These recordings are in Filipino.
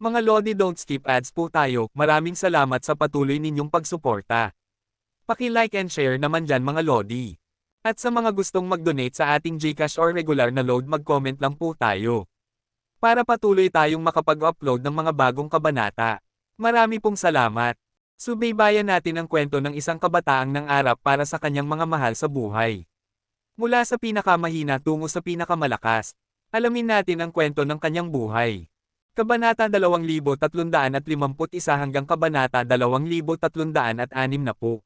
Mga Lodi, don't skip ads po tayo. Maraming salamat sa patuloy ninyong pagsuporta. Paki-like and share naman dyan mga Lodi. At sa mga gustong mag-donate sa ating GCash or regular na load, mag-comment lang po tayo. Para patuloy tayong makapag-upload ng mga bagong kabanata. Marami pong salamat. Subaybayan natin ang kwento ng isang kabataang nangarap para sa kanyang mga mahal sa buhay. Mula sa pinakamahina tungo sa pinakamalakas. Alamin natin ang kwento ng kanyang buhay. Kabanata 2351 hanggang Kabanata 2360.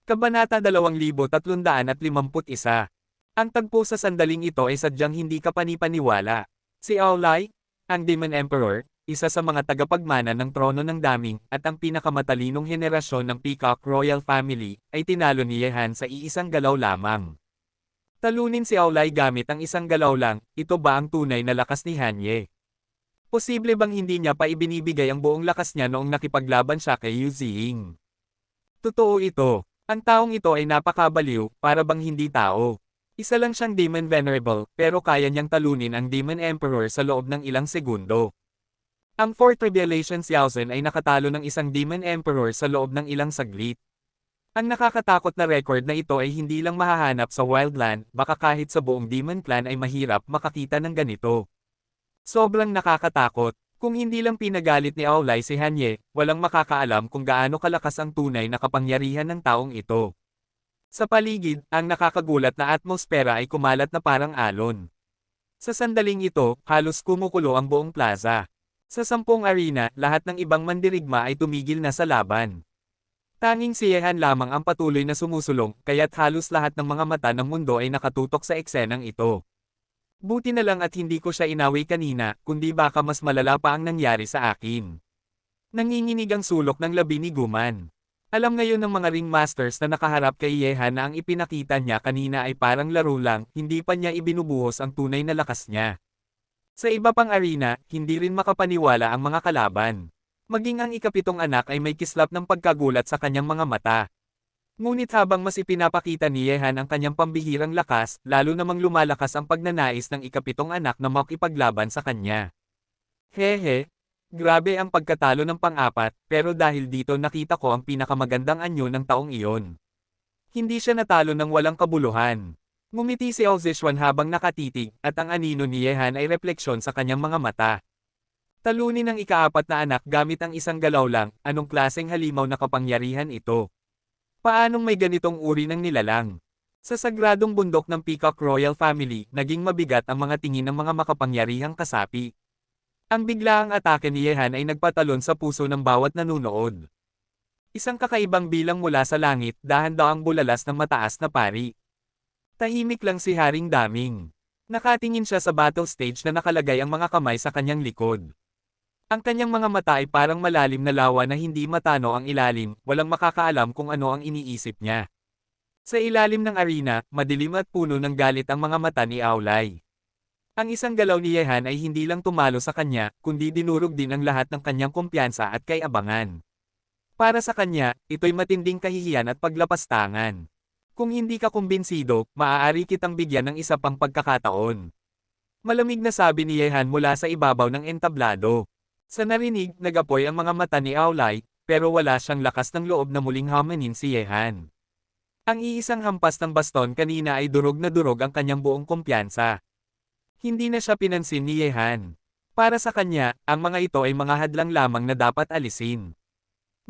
Kabanata 2351. Ang tagpo sa sandaling ito ay sadyang hindi kapanipaniwala. Si Aulay, ang Demon Emperor, isa sa mga tagapagmana ng trono ng Daming at ang pinakamatalinong henerasyon ng Peacock Royal Family, ay tinalo ni Yehan sa iisang galaw lamang. Talunin si Aulay gamit ang isang galaw lang, ito ba ang tunay na lakas ni Hanye? Posible bang hindi niya pa ibinibigay ang buong lakas niya noong nakipaglaban siya kay Yu Ziying? Totoo ito. Ang taong ito ay napakabaliw, para bang hindi tao. Isa lang siyang Demon Venerable, pero kaya niyang talunin ang Demon Emperor sa loob ng ilang segundo. Ang Fourth Revelation Xiaozhen ay nakatalo ng isang Demon Emperor sa loob ng ilang saglit. Ang nakakatakot na record na ito ay hindi lang mahahanap sa Wildland, baka kahit sa buong Demon Clan ay mahirap makakita ng ganito. Sobrang nakakatakot. Kung hindi lang pinagalit ni Aulay si Hanye, walang makakaalam kung gaano kalakas ang tunay na kapangyarihan ng taong ito. Sa paligid, ang nakakagulat na atmosfera ay kumalat na parang alon. Sa sandaling ito, halos kumukulo ang buong plaza. Sa 10 arena, lahat ng ibang mandirigma ay tumigil na sa laban. Tanging si Yehan lamang ang patuloy na sumusulong, kaya't halos lahat ng mga mata ng mundo ay nakatutok sa eksenang ito. Buti na lang at hindi ko siya inawi kanina, kundi baka mas malala pa ang nangyari sa akin. Nanginginig ang sulok ng labi ni Guman. Alam ngayon ng mga ring masters na nakaharap kay Yehan na ang ipinakita niya kanina ay parang laro lang, hindi pa niya ibinubuhos ang tunay na lakas niya. Sa iba pang arena, hindi rin makapaniwala ang mga kalaban. Maging ang ikapitong anak ay may kislap ng pagkagulat sa kanyang mga mata. Ngunit habang mas ipinapakita ni Yehan ang kanyang pambihirang lakas, lalo namang lumalakas ang pagnanais ng ikapitong anak na makipaglaban sa kanya. Hehe, grabe ang pagkatalo ng pang-apat, pero dahil dito nakita ko ang pinakamagandang anyo ng taong iyon. Hindi siya natalo ng walang kabuluhan. Ngumiti si Auzishwan habang nakatitig, at ang anino ni Yehan ay refleksyon sa kanyang mga mata. Talunin ang ikaapat na anak gamit ang isang galaw lang, anong klaseng halimaw na kapangyarihan ito? Paanong may ganitong uri ng nilalang? Sa sagradong bundok ng Peacock Royal Family, naging mabigat ang mga tingin ng mga makapangyarihang kasapi. Ang biglaang atake ni Yehan ay nagpatalon sa puso ng bawat nanunood. Isang kakaibang bilang mula sa langit, dahan-dahang bulalas ng mataas na pari. Tahimik lang si Haring Daming. Nakatingin siya sa battle stage na nakalagay ang mga kamay sa kanyang likod. Ang kanyang mga mata ay parang malalim na lawa na hindi matano ang ilalim, walang makakaalam kung ano ang iniisip niya. Sa ilalim ng arena, madilim at puno ng galit ang mga mata ni Aulay. Ang isang galaw ni Yehan ay hindi lang tumalo sa kanya, kundi dinurog din ang lahat ng kanyang kumpiyansa at kay-abangan. Para sa kanya, ito'y matinding kahihiyan at paglapastangan. Kung hindi ka kumbinsido, maaari kitang bigyan ng isa pang pagkakataon. Malamig na sabi ni Yehan mula sa ibabaw ng entablado. Sa narinig, nagapoy ang mga mata ni Aulay, pero wala siyang lakas ng loob na muling hamanin si Yehan. Ang iisang hampas ng baston kanina ay durog na durog ang kanyang buong kumpiyansa. Hindi na siya pinansin ni Yehan. Para sa kanya, ang mga ito ay mga hadlang lamang na dapat alisin.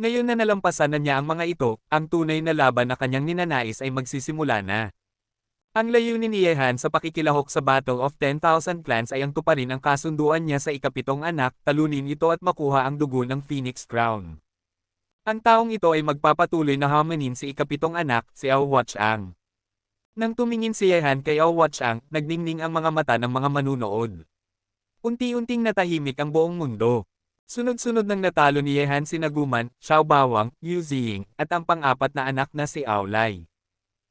Ngayon na nalampasan na niya ang mga ito, ang tunay na laban na kanyang ninanais ay magsisimula na. Ang layunin ni Yehan sa pakikilahok sa Battle of 10,000 Clans ay ang tuparin ang kasunduan niya sa ikapitong anak, talunin ito at makuha ang dugo ng Phoenix Crown. Ang taong ito ay magpapatuloy na hamanin si ikapitong anak, si Ao Watchang. Nang tumingin si Yehan kay Ao Watchang, nagningning ang mga mata ng mga manunood. Unti-unting natahimik ang buong mundo. Sunod-sunod nang natalo ni Yehan si Naguman, Xiao Bawang, Yu Ziying, at ang pang-apat na anak na si Aulay.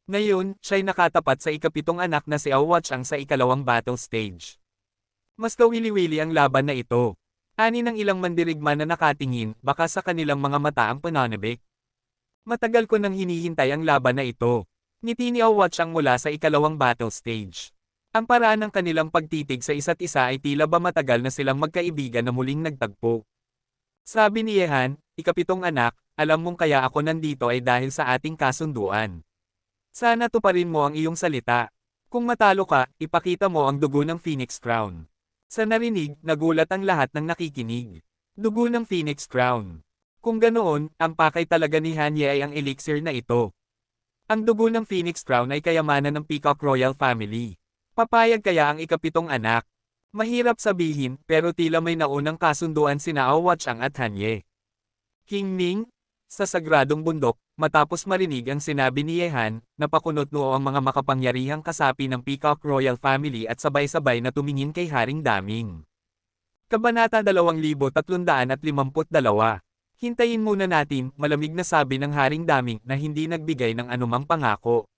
Ngayon, siya'y nakatapat sa ikapitong anak na si Ao Watchang sa ikalawang battle stage. Mas kawili-wili ang laban na ito. Ani ng ilang mandirigma na nakatingin, baka sa kanilang mga mata ang pananabik. Matagal ko nang hinihintay ang laban na ito. Ngiti ni Ao Watchang mula sa ikalawang battle stage. Ang paraan ng kanilang pagtitig sa isa't isa ay tila ba matagal na silang magkaibigan na muling nagtagpo. Sabi ni Yehan, ikapitong anak, alam mong kaya ako nandito ay dahil sa ating kasunduan. Sana tuparin mo ang iyong salita. Kung matalo ka, ipakita mo ang dugo ng Phoenix Crown. Sa narinig, nagulat ang lahat ng nakikinig. Dugo ng Phoenix Crown. Kung ganoon, ang pakay talaga ni Hanye ay ang elixir na ito. Ang dugo ng Phoenix Crown ay kayamanan ng Peacock Royal Family. Papayag kaya ang ikapitong anak? Mahirap sabihin, pero tila may naunang kasunduan sina Ao Chang at Hanye. King Ning, sa sagradong bundok, matapos marinig ang sinabi ni Yehan, napakunot noo ang mga makapangyarihang kasapi ng Peacock Royal Family at sabay-sabay na tumingin kay Haring Daming. Kabanata 2352. Hintayin muna natin, malamig na sabi ng Haring Daming na hindi nagbigay ng anumang pangako.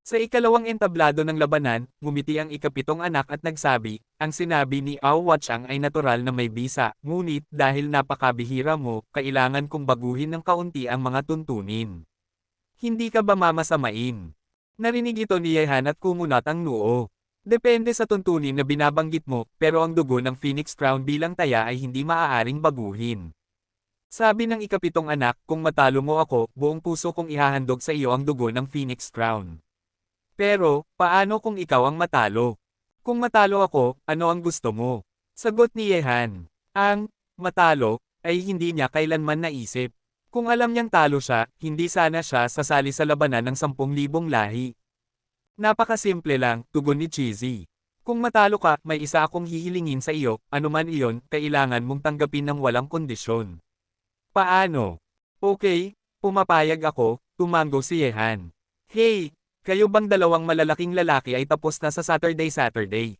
Sa ikalawang entablado ng labanan, ngumiti ang ikapitong anak at nagsabi, ang sinabi ni Ao Chang ay natural na may bisa, ngunit dahil napakabihira mo, kailangan kong baguhin ng kaunti ang mga tuntunin. Hindi ka ba mamasamain? Narinig ito ni Yehan at kumunat ang noo. Depende sa tuntunin na binabanggit mo, pero ang dugo ng Phoenix Crown bilang taya ay hindi maaaring baguhin. Sabi ng ikapitong anak, kung matalo mo ako, buong puso kong ihahandog sa iyo ang dugo ng Phoenix Crown. Pero, paano kung ikaw ang matalo? Kung matalo ako, ano ang gusto mo? Sagot ni Yehan. Ang matalo ay hindi niya kailanman naisip. Kung alam niyang talo siya, hindi sana siya sasali sa labanan ng 10,000 lahi. Napakasimple lang, tugon ni Cheesy. Kung matalo ka, may isa akong hihilingin sa iyo, anuman iyon, kailangan mong tanggapin ng walang kondisyon. Paano? Okay, pumapayag ako, tumango si Yehan. Hey! Kayo bang dalawang malalaking lalaki ay tapos na sa Saturday?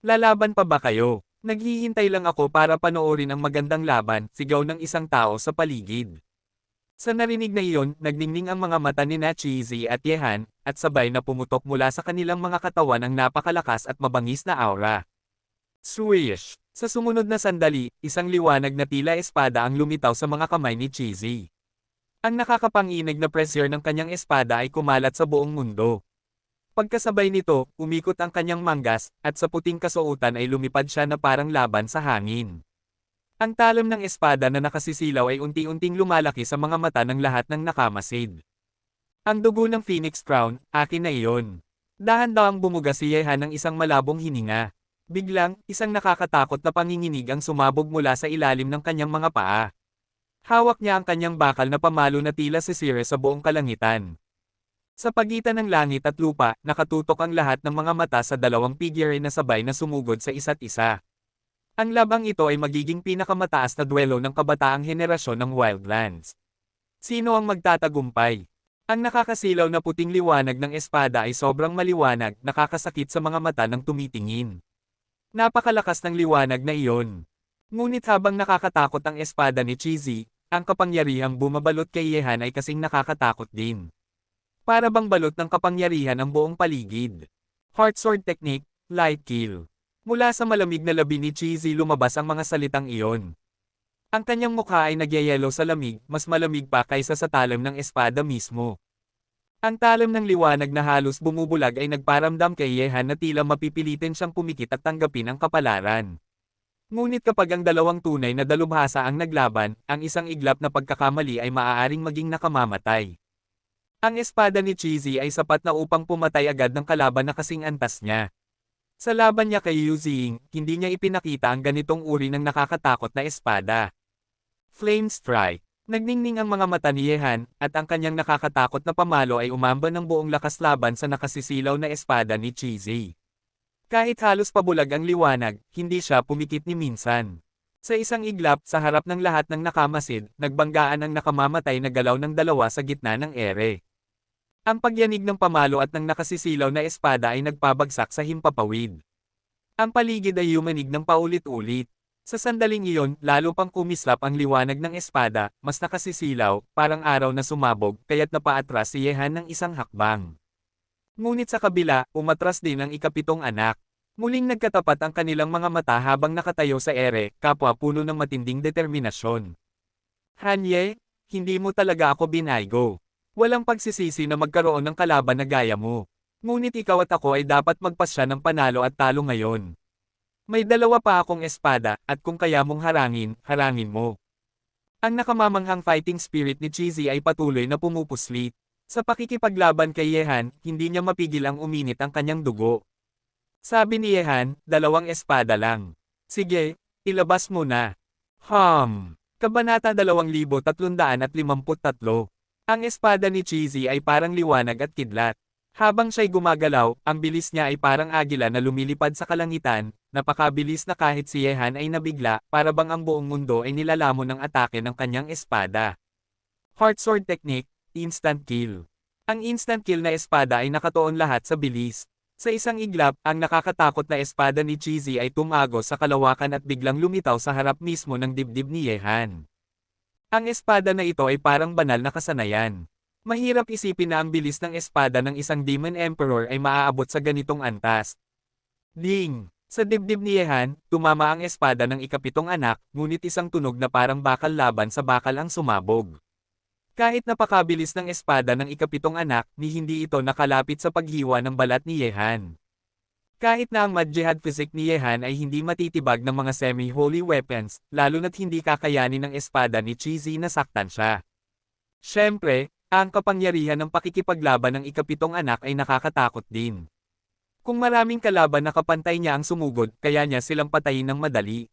Lalaban pa ba kayo? Naghihintay lang ako para panoorin ang magandang laban, sigaw ng isang tao sa paligid. Sa narinig na iyon, nagningning ang mga mata ni Cheesy at Yehan, at sabay na pumutok mula sa kanilang mga katawan ang napakalakas at mabangis na aura. Swish! Sa sumunod na sandali, isang liwanag na tila espada ang lumitaw sa mga kamay ni Cheesy. Ang nakakapanginig na pressure ng kanyang espada ay kumalat sa buong mundo. Pagkasabay nito, umikot ang kanyang manggas, at sa puting kasuotan ay lumipad siya na parang laban sa hangin. Ang talam ng espada na nakasisilaw ay unti-unting lumalaki sa mga mata ng lahat ng nakamasid. Ang dugo ng Phoenix Crown, akin na iyon. Dahan-dahang bumuga si Yehan ng isang malabong hininga. Biglang, isang nakakatakot na panginginig ang sumabog mula sa ilalim ng kanyang mga paa. Hawak niya ang kanyang bakal na pamalo na tila sisire sa buong kalangitan. Sa pagitan ng langit at lupa, nakatutok ang lahat ng mga mata sa dalawang figure na sabay na sumugod sa isa't isa. Ang labang ito ay magiging pinakamataas na duelo ng kabataang henerasyon ng Wildlands. Sino ang magtatagumpay? Ang nakakasilaw na puting liwanag ng espada ay sobrang maliwanag, nakakasakit sa mga mata ng tumitingin. Napakalakas ng liwanag na iyon. Ngunit habang nakakatakot ang espada ni Cheesy, ang kapangyarihang bumabalot kay Yehan ay kasing nakakatakot din. Para bang balot ng kapangyarihan ang buong paligid. Heart Sword Technique, Light Kill. Mula sa malamig na labi ni Cheesy lumabas ang mga salitang iyon. Ang kanyang mukha ay nagyayelo sa lamig, mas malamig pa kaysa sa talam ng espada mismo. Ang talam ng liwanag na halos bumubulag ay nagparamdam kay Yehan na tila mapipilitin siyang pumikit at tanggapin ang kapalaran. Ngunit kapag ang dalawang tunay na dalubhasa ang naglaban, ang isang iglap na pagkakamali ay maaaring maging nakamamatay. Ang espada ni Cheesy ay sapat na upang pumatay agad ng kalaban na kasing antas niya. Sa laban niya kay Yu Ziying, hindi niya ipinakita ang ganitong uri ng nakakatakot na espada. Flame Strike. Nagningning ang mga mata ni Yehan, at ang kanyang nakakatakot na pamalo ay umamba ng buong lakas laban sa nakasisilaw na espada ni Cheesy. Kahit halos pabulag ang liwanag, hindi siya pumikit ni minsan. Sa isang iglap, sa harap ng lahat ng nakamasid, nagbanggaan ang nakamamatay na galaw ng dalawa sa gitna ng ere. Ang pagyanig ng pamalo at ng nakasisilaw na espada ay nagpabagsak sa himpapawid. Ang paligid ay yumanig ng paulit-ulit. Sa sandaling iyon, lalo pang kumislap ang liwanag ng espada, mas nakasisilaw, parang araw na sumabog, kaya't napaatras si Yehan ng isang hakbang. Ngunit sa kabila, umatras din ang ikapitong anak. Muling nagkatapat ang kanilang mga mata habang nakatayo sa ere, kapwa puno ng matinding determinasyon. Hanye, hindi mo talaga ako binaygo. Walang pagsisisi na magkaroon ng kalaban na gaya mo. Ngunit ikaw at ako ay dapat magpasya ng panalo at talo ngayon. May dalawa pa akong espada, at kung kaya mong harangin, harangin mo. Ang nakamamanghang fighting spirit ni Cheesy ay patuloy na pumupuslit. Sa pakikipaglaban kay Yehan, hindi niya mapigil ang uminit ang kanyang dugo. Sabi ni Yehan, 2 espada lang. Sige, ilabas mo na. Kabanata 2353. Ang espada ni Cheesy ay parang liwanag at kidlat. Habang siya'y gumagalaw, ang bilis niya ay parang agila na lumilipad sa kalangitan, napakabilis na kahit si Yehan ay nabigla, para bang ang buong mundo ay nilalamon ng atake ng kanyang espada. Heart Sword Technique, Instant Kill. Ang instant kill na espada ay nakatuon lahat sa bilis. Sa isang iglap, ang nakakatakot na espada ni Cheesy ay tumago sa kalawakan at biglang lumitaw sa harap mismo ng dibdib ni Yehan. Ang espada na ito ay parang banal na kasanayan. Mahirap isipin na ang bilis ng espada ng isang Demon Emperor ay maaabot sa ganitong antas. Ding! Sa dibdib ni Yehan, tumama ang espada ng ikapitong anak, ngunit isang tunog na parang bakal laban sa bakal ang sumabog. Kahit napakabilis ng espada ng ikapitong anak, ni hindi ito nakalapit sa paghiwa ng balat ni Yehan. Kahit na ang Mad-Jihad physique ni Yehan ay hindi matitibag ng mga semi-holy weapons, lalo na't hindi kakayanin ng espada ni Cheesy na saktan siya. Siyempre, ang kapangyarihan ng pakikipaglaban ng ikapitong anak ay nakakatakot din. Kung maraming kalaban na kapantay niya ang sumugod, kaya niya silang patayin ng madali.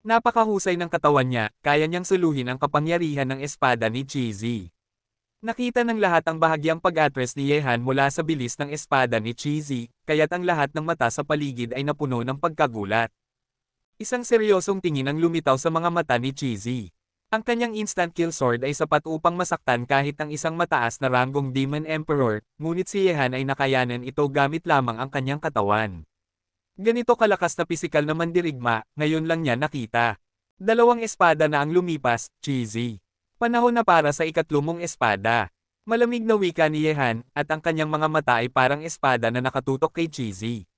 Napakahusay ng katawan niya, kaya niyang suluhin ang kapangyarihan ng espada ni Cheesy. Nakita ng lahat ang bahagyang pag-atres ni Yehan mula sa bilis ng espada ni Cheesy, kaya't ang lahat ng mata sa paligid ay napuno ng pagkagulat. Isang seryosong tingin ang lumitaw sa mga mata ni Cheesy. Ang kanyang instant kill sword ay sapat upang masaktan kahit ang isang mataas na ranggong Demon Emperor, ngunit si Yehan ay nakayanan ito gamit lamang ang kanyang katawan. Ganito kalakas na pisikal na mandirigma, ngayon lang niya nakita. 2 espada na ang lumipas, Cheesy. Panahon na para sa ikatlumong espada. Malamig na wika ni Yehan, at ang kanyang mga mata ay parang espada na nakatutok kay Cheesy.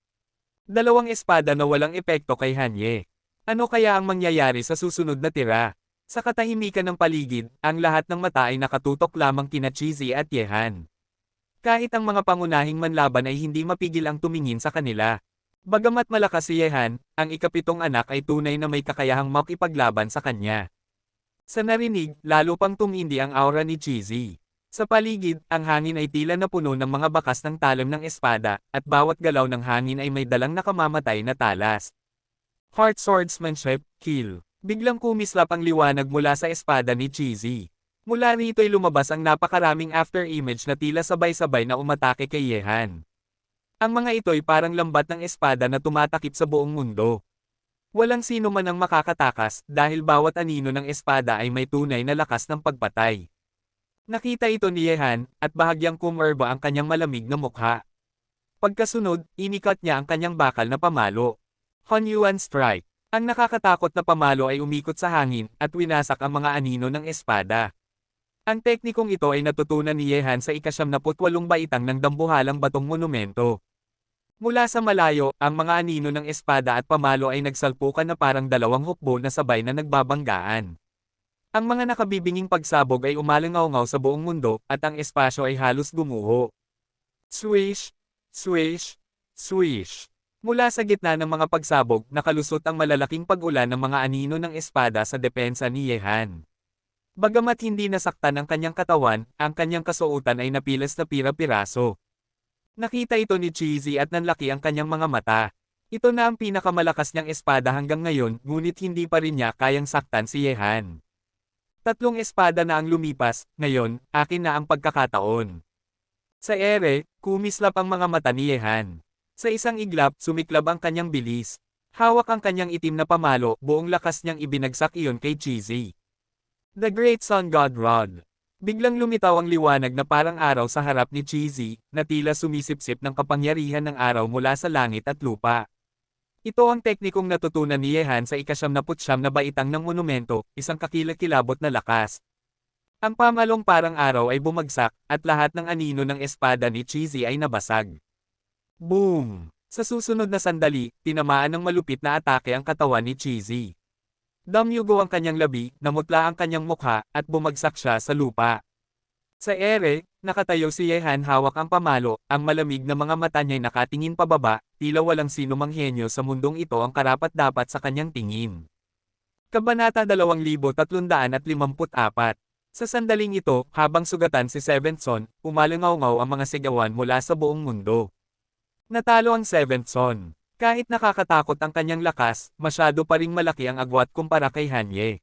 2 espada na walang epekto kay Hanye. Ano kaya ang mangyayari sa susunod na tira? Sa katahimikan ng paligid, ang lahat ng mata ay nakatutok lamang kina Cheesy at Yehan. Kahit ang mga pangunahing manlaban ay hindi mapigil ang tumingin sa kanila. Bagamat malakas si Yehan, ang ikapitong anak ay tunay na may kakayahang makipaglaban sa kanya. Sa narinig, lalo pang tumindi ang aura ni Cheesy. Sa paligid, ang hangin ay tila na puno ng mga bakas ng talim ng espada, at bawat galaw ng hangin ay may dalang nakamamatay na talas. Heart Swordsmanship, Kill. Biglang kumislap ang liwanag mula sa espada ni Cheesy. Mula rito'y lumabas ang napakaraming after-image na tila sabay-sabay na umatake kay Yehan. Ang mga ito'y parang lambat ng espada na tumatakip sa buong mundo. Walang sino man ang makakatakas dahil bawat anino ng espada ay may tunay na lakas ng pagpatay. Nakita ito ni Yehan, at bahagyang kumerba ang kanyang malamig na mukha. Pagkasunod, inikat niya ang kanyang bakal na pamalo. Hunyuan Strike. Ang nakakatakot na pamalo ay umikot sa hangin, at winasak ang mga anino ng espada. Ang teknikong ito ay natutunan ni Yehan sa ika-78 baitang ng dambuhalang batong monumento. Mula sa malayo, ang mga anino ng espada at pamalo ay nagsalpukan na parang 2 hukbo na sabay na nagbabanggaan. Ang mga nakabibinging pagsabog ay umalangaw-ngaw sa buong mundo, at ang espasyo ay halos gumuho. Swish! Swish! Swish! Mula sa gitna ng mga pagsabog, nakalusot ang malalaking pag-ulan ng mga anino ng espada sa depensa ni Yehan. Bagamat hindi nasaktan ang kanyang katawan, ang kanyang kasuotan ay napilas na pira-piraso. Nakita ito ni Cheesy at nanlaki ang kanyang mga mata. Ito na ang pinakamalakas niyang espada hanggang ngayon, ngunit hindi pa rin niya kayang saktan si Yehan. 3 espada na ang lumipas, ngayon, akin na ang pagkakataon. Sa ere, kumislap ang mga mata ni Yehan. Sa isang iglap, sumiklab ang kanyang bilis. Hawak ang kanyang itim na pamalo, buong lakas niyang ibinagsak iyon kay Cheesy. The Great Sun God Rod. Biglang lumitaw ang liwanag na parang araw sa harap ni Cheesy, na tila sumisipsip ng kapangyarihan ng araw mula sa langit at lupa. Ito ang teknikong natutunan ni Yehan sa ika-79 na baitang ng monumento, isang kakilakilabot na lakas. Ang pamalong parang araw ay bumagsak, at lahat ng anino ng espada ni Cheesy ay nabasag. Boom! Sa susunod na sandali, tinamaan ng malupit na atake ang katawan ni Cheesy. Damyugo ang kanyang labi, namutla ang kanyang mukha, at bumagsak siya sa lupa. Sa ere, nakatayo si Yehan hawak ang pamalo, ang malamig na mga mata niya'y nakatingin pababa, tila walang sino mang henyo sa mundong ito ang karapat-dapat sa kanyang tingin. Kabanata 2354. Sa sandaling ito, habang sugatan si Seventh Son, umalangaw-ngaw ang mga sigawan mula sa buong mundo. Natalo ang Seventh Son. Kahit nakakatakot ang kanyang lakas, masyado pa ring malaki ang agwat kumpara kay Hanye.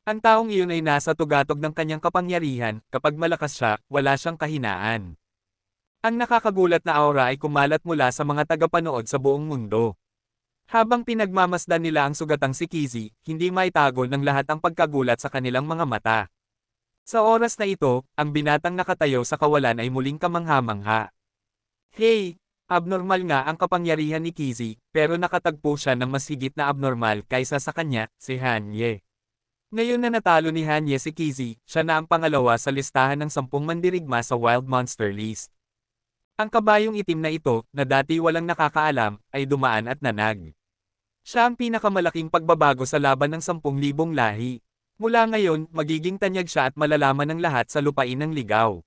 Ang taong iyon ay nasa tugatog ng kanyang kapangyarihan, kapag malakas siya, wala siyang kahinaan. Ang nakakagulat na aura ay kumalat mula sa mga tagapanood sa buong mundo. Habang pinagmamasdan nila ang sugatang si Kizzy, hindi maitago ng lahat ang pagkagulat sa kanilang mga mata. Sa oras na ito, ang binatang nakatayo sa kawalan ay muling kamangha-mangha. Hey! Abnormal nga ang kapangyarihan ni Kizzy, pero nakatagpo siya ng mas higit na abnormal kaysa sa kanya, si Hanye. Ngayon na natalo ni Hanye si Kizzy, siya na ang pangalawa sa listahan ng 10 mandirigma sa Wild Monster List. Ang kabayong itim na ito, na dati walang nakakaalam, ay dumaan at nanag. Siya ang pinakamalaking pagbabago sa laban ng 10,000 lahi. Mula ngayon, magiging tanyag siya at malalaman ng lahat sa lupain ng ligaw.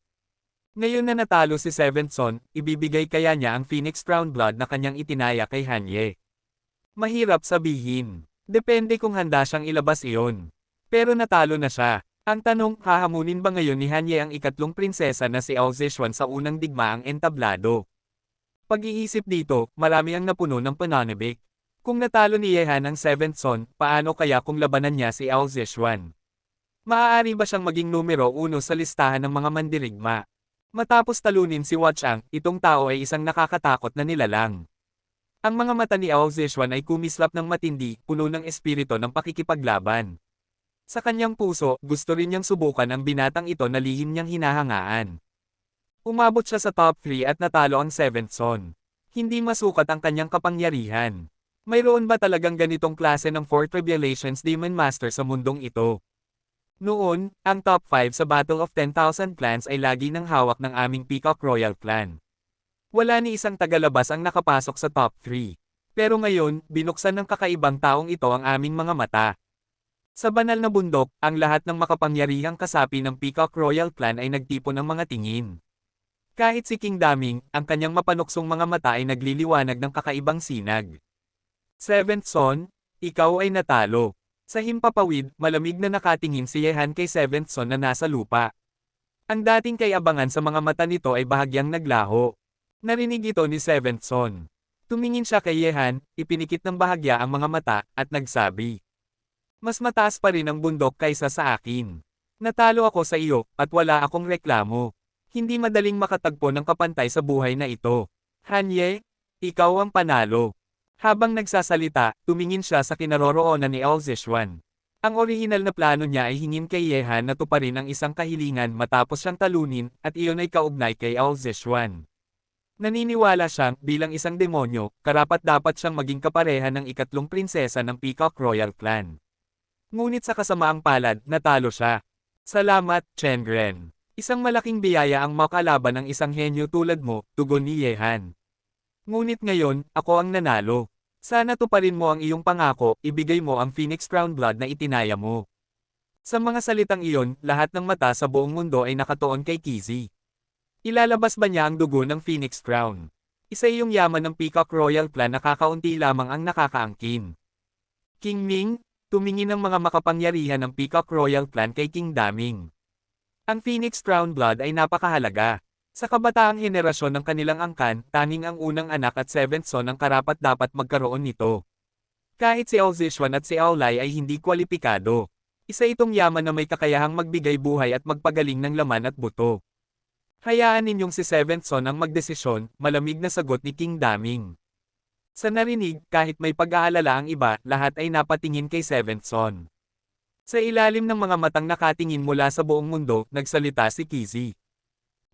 Ngayon na natalo si Seventh Son, ibibigay kaya niya ang Phoenix Crown Blood na kanyang itinaya kay Hanye. Mahirap sabihin. Depende kung handa siyang ilabas iyon. Pero natalo na siya. Ang tanong, hahamunin ba ngayon ni Hanye ang ikatlong prinsesa na si Ao Zishuan sa unang digmaang entablado? Pag-iisip dito, marami ang napuno ng pananabik. Kung natalo ni Yehan ang Seventh Son, paano kaya kung labanan niya si Ao Zishuan? Maaari ba siyang maging numero 1 sa listahan ng mga mandirigma? Matapos talunin si Watchang, itong tao ay isang nakakatakot na nilalang. Ang mga mata ni Ao Zishuan ay kumislap ng matindi, puno ng espiritu ng pakikipaglaban. Sa kanyang puso, gusto rin niyang subukan ang binatang ito na lihim niyang hinahangaan. Umabot siya sa top 3 at natalo ang Seventh Son. Hindi masukat ang kanyang kapangyarihan. Mayroon ba talagang ganitong klase ng 4 Tribulations Demon Master sa mundong ito? Noon, ang top 5 sa Battle of 10,000 Clans ay lagi ng hawak ng aming Peacock Royal Clan. Wala ni isang tagalabas ang nakapasok sa top 3. Pero ngayon, binuksan ng kakaibang taong ito ang aming mga mata. Sa banal na bundok, ang lahat ng makapangyarihang kasapi ng Peacock Royal Clan ay nagtipon ng mga tingin. Kahit si King Daming, ang kanyang mapanuksong mga mata ay nagliliwanag ng kakaibang sinag. Seventh Son, ikaw ay natalo. Sa himpapawid, malamig na nakatingin si Yehan kay Seventh Son na nasa lupa. Ang dating kayabangan sa mga mata nito ay bahagyang naglaho. Narinig ito ni Seventh Son. Tumingin siya kay Yehan, ipinikit ng bahagya ang mga mata, at nagsabi. Mas mataas pa rin ang bundok kaysa sa akin. Natalo ako sa iyo, at wala akong reklamo. Hindi madaling makatagpo ng kapantay sa buhay na ito. Hanye, ikaw ang panalo. Habang nagsasalita, tumingin siya sa kinaroroonan ni Ao Zishuan. Ang orihinal na plano niya ay hingin kay Yehan na tuparin ang isang kahilingan matapos siyang talunin, at iyon ay kaugnay kay Ao Zishuan. Naniniwala siyang, bilang isang demonyo, karapat-dapat siyang maging kapareha ng ikatlong prinsesa ng Peacock Royal Clan. Ngunit sa kasamaang palad, natalo siya. Salamat, Chengren. Isang malaking biyaya ang makalaban ng isang henyo tulad mo, tugon ni Yehan. Ngunit ngayon, ako ang nanalo. Sana tuparin mo ang iyong pangako, ibigay mo ang Phoenix Crown Blood na itinaya mo. Sa mga salitang iyon, lahat ng mata sa buong mundo ay nakatuon kay Kizzy. Ilalabas ba niya ang dugo ng Phoenix Crown? Isa iyong yaman ng Peacock Royal Clan na kakaunti lamang ang nakakaangkin. King Ming, tumingin ang mga makapangyarihan ng Peacock Royal Clan kay King Daming. Ang Phoenix Crown Blood ay napakahalaga. Sa kabataang henerasyon ng kanilang angkan, tanging ang unang anak at Seventh Son ang karapat-dapat magkaroon nito. Kahit si Ao Zishuan at si Ao Lai ay hindi kwalipikado. Isa itong yaman na may kakayahang magbigay buhay at magpagaling ng laman at buto. Hayaan ninyong si Seventh Son ang magdesisyon, malamig na sagot ni King Daming. Sa narinig, kahit may pag-aalala ang iba, lahat ay napatingin kay Seventh Son. Sa ilalim ng mga matang nakatingin mula sa buong mundo, nagsalita si Kizzy.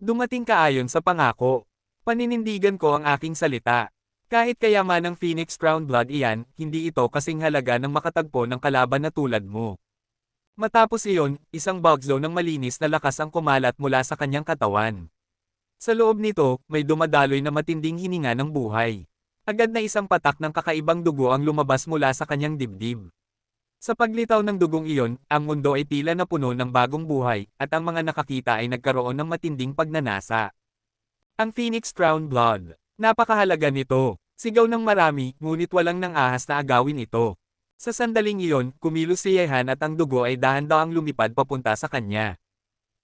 Dumating ka ayon sa pangako. Paninindigan ko ang aking salita. Kahit kayaman ng Phoenix Crown Blood iyan, hindi ito kasing halaga ng makatagpo ng kalaban na tulad mo. Matapos iyon, isang bugzo ng malinis na lakas ang kumalat mula sa kanyang katawan. Sa loob nito, may dumadaloy na matinding hininga ng buhay. Agad na isang patak ng kakaibang dugo ang lumabas mula sa kanyang dibdib. Sa paglitaw ng dugong iyon, ang mundo ay tila na puno ng bagong buhay, at ang mga nakakita ay nagkaroon ng matinding pagnanasa. Ang Phoenix Crown Blood. Napakahalaga nito. Sigaw ng marami, ngunit walang nang ahas na agawin ito. Sa sandaling iyon, kumilos si Yehan at ang dugo ay dahan-dahang lumipad papunta sa kanya.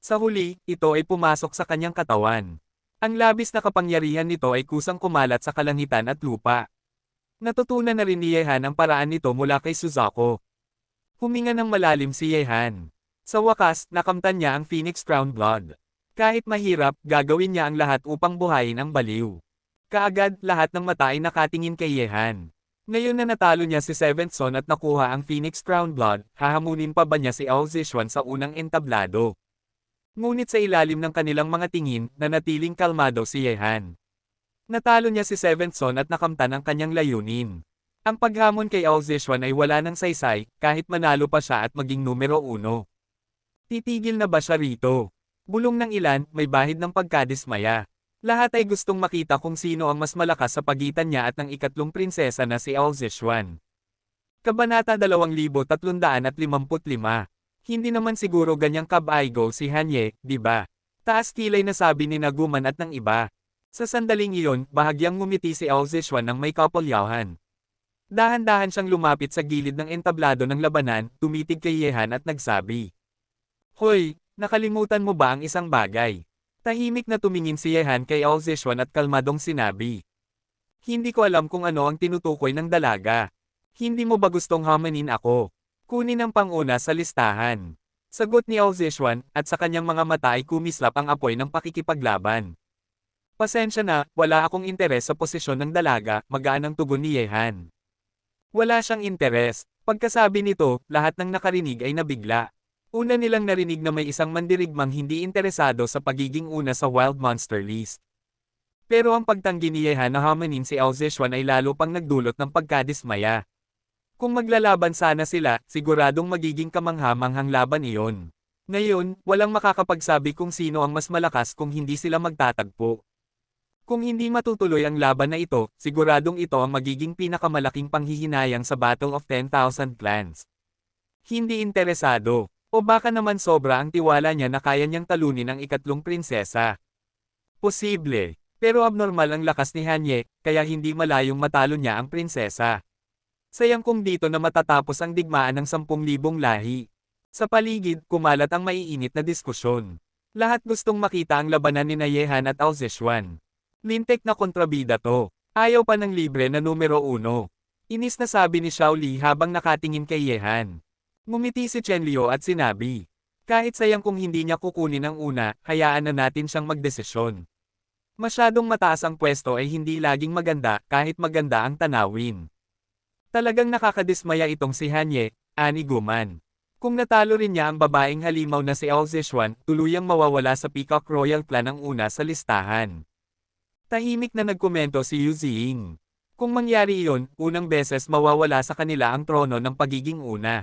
Sa huli, ito ay pumasok sa kanyang katawan. Ang labis na kapangyarihan nito ay kusang kumalat sa kalangitan at lupa. Natutunan na rin ni Yehan ang paraan nito mula kay Suzaku. Huminga ng malalim si Yehan. Sa wakas, nakamtan niya ang Phoenix Crown Blood. Kahit mahirap, gagawin niya ang lahat upang buhayin ang baliw. Kaagad, lahat ng mata ay nakatingin kay Yehan. Ngayon na natalo niya si Seventh Son at nakuha ang Phoenix Crown Blood, hahamunin pa ba niya si Ao Zishuan sa unang entablado? Ngunit sa ilalim ng kanilang mga tingin, nanatiling kalmado si Yehan. Natalo niya si Seventh Son at nakamtan ang kanyang layunin. Ang paghamon kay Ao Zishuan ay wala ng saysay, kahit manalo pa siya at maging numero 1. Titigil na ba siya rito? Bulong ng ilan, may bahid ng pagkadismaya. Lahat ay gustong makita kung sino ang mas malakas sa pagitan niya at ng ikatlong prinsesa na si Ao Zishuan. Kabanata 2355. Hindi naman siguro ganyang kabaigo si Hanye, di ba? Taas kilay na sabi ni Naguman at ng iba. Sa sandaling iyon, bahagyang ngumiti si Ao Zishuan ng may kapalyawan. Dahan-dahan siyang lumapit sa gilid ng entablado ng labanan, tumitig kay Yehan at nagsabi. Hoy, nakalimutan mo ba ang isang bagay? Tahimik na tumingin si Yehan kay Ao Zishuan at kalmadong sinabi. Hindi ko alam kung ano ang tinutukoy ng dalaga. Hindi mo ba gustong hamanin ako? Kunin ang panguna sa listahan. Sagot ni Ao Zishuan, at sa kanyang mga mata ay kumislap ang apoy ng pakikipaglaban. Pasensya na, wala akong interes sa posisyon ng dalaga, magaan ang tugon ni Yehan. Wala siyang interes. Pagkasabi nito, lahat ng nakarinig ay nabigla. Una nilang narinig na may isang mandirigmang hindi interesado sa pagiging una sa Wild Monster List. Pero ang pagtanggi ni Yehan na hamanin si Ao Zishuan ay lalo pang nagdulot ng pagkadismaya. Kung maglalaban sana sila, siguradong magiging kamangha-manghang laban iyon. Ngayon, walang makakapagsabi kung sino ang mas malakas kung hindi sila magtatagpo. Kung hindi matutuloy ang laban na ito, siguradong ito ang magiging pinakamalaking panghihinayang sa Battle of 10,000 Clans. Hindi interesado. O baka naman sobra ang tiwala niya na kaya niyang talunin ang ikatlong prinsesa. Posible. Pero abnormal ang lakas ni Hanye, kaya hindi malayong matalo niya ang prinsesa. Sayang kung dito na matatapos ang digmaan ng 10,000 lahi. Sa paligid, kumalat ang maiinit na diskusyon. Lahat gustong makita ang labanan ni Yehan at Ao Zishuan. Lintek na kontrabida to. Ayaw pa ng libre na numero 1. Inis na sabi ni Xiao Li habang nakatingin kay Yehan. Ngumiti si Chen Liu at sinabi, kahit sayang kung hindi niya kukunin ang una, hayaan na natin siyang magdesisyon. Masyadong mataas ang pwesto ay hindi laging maganda kahit maganda ang tanawin. Talagang nakakadismaya itong si Hanye, ani Guman. Kung natalo rin niya ang babaeng halimaw na si Ao Zishuan, tuluyang mawawala sa Peacock Royal Clan ang una sa listahan. Tahimik na nagkomento si Yu Ziying. Kung mangyari iyon, unang beses mawawala sa kanila ang trono ng pagiging una.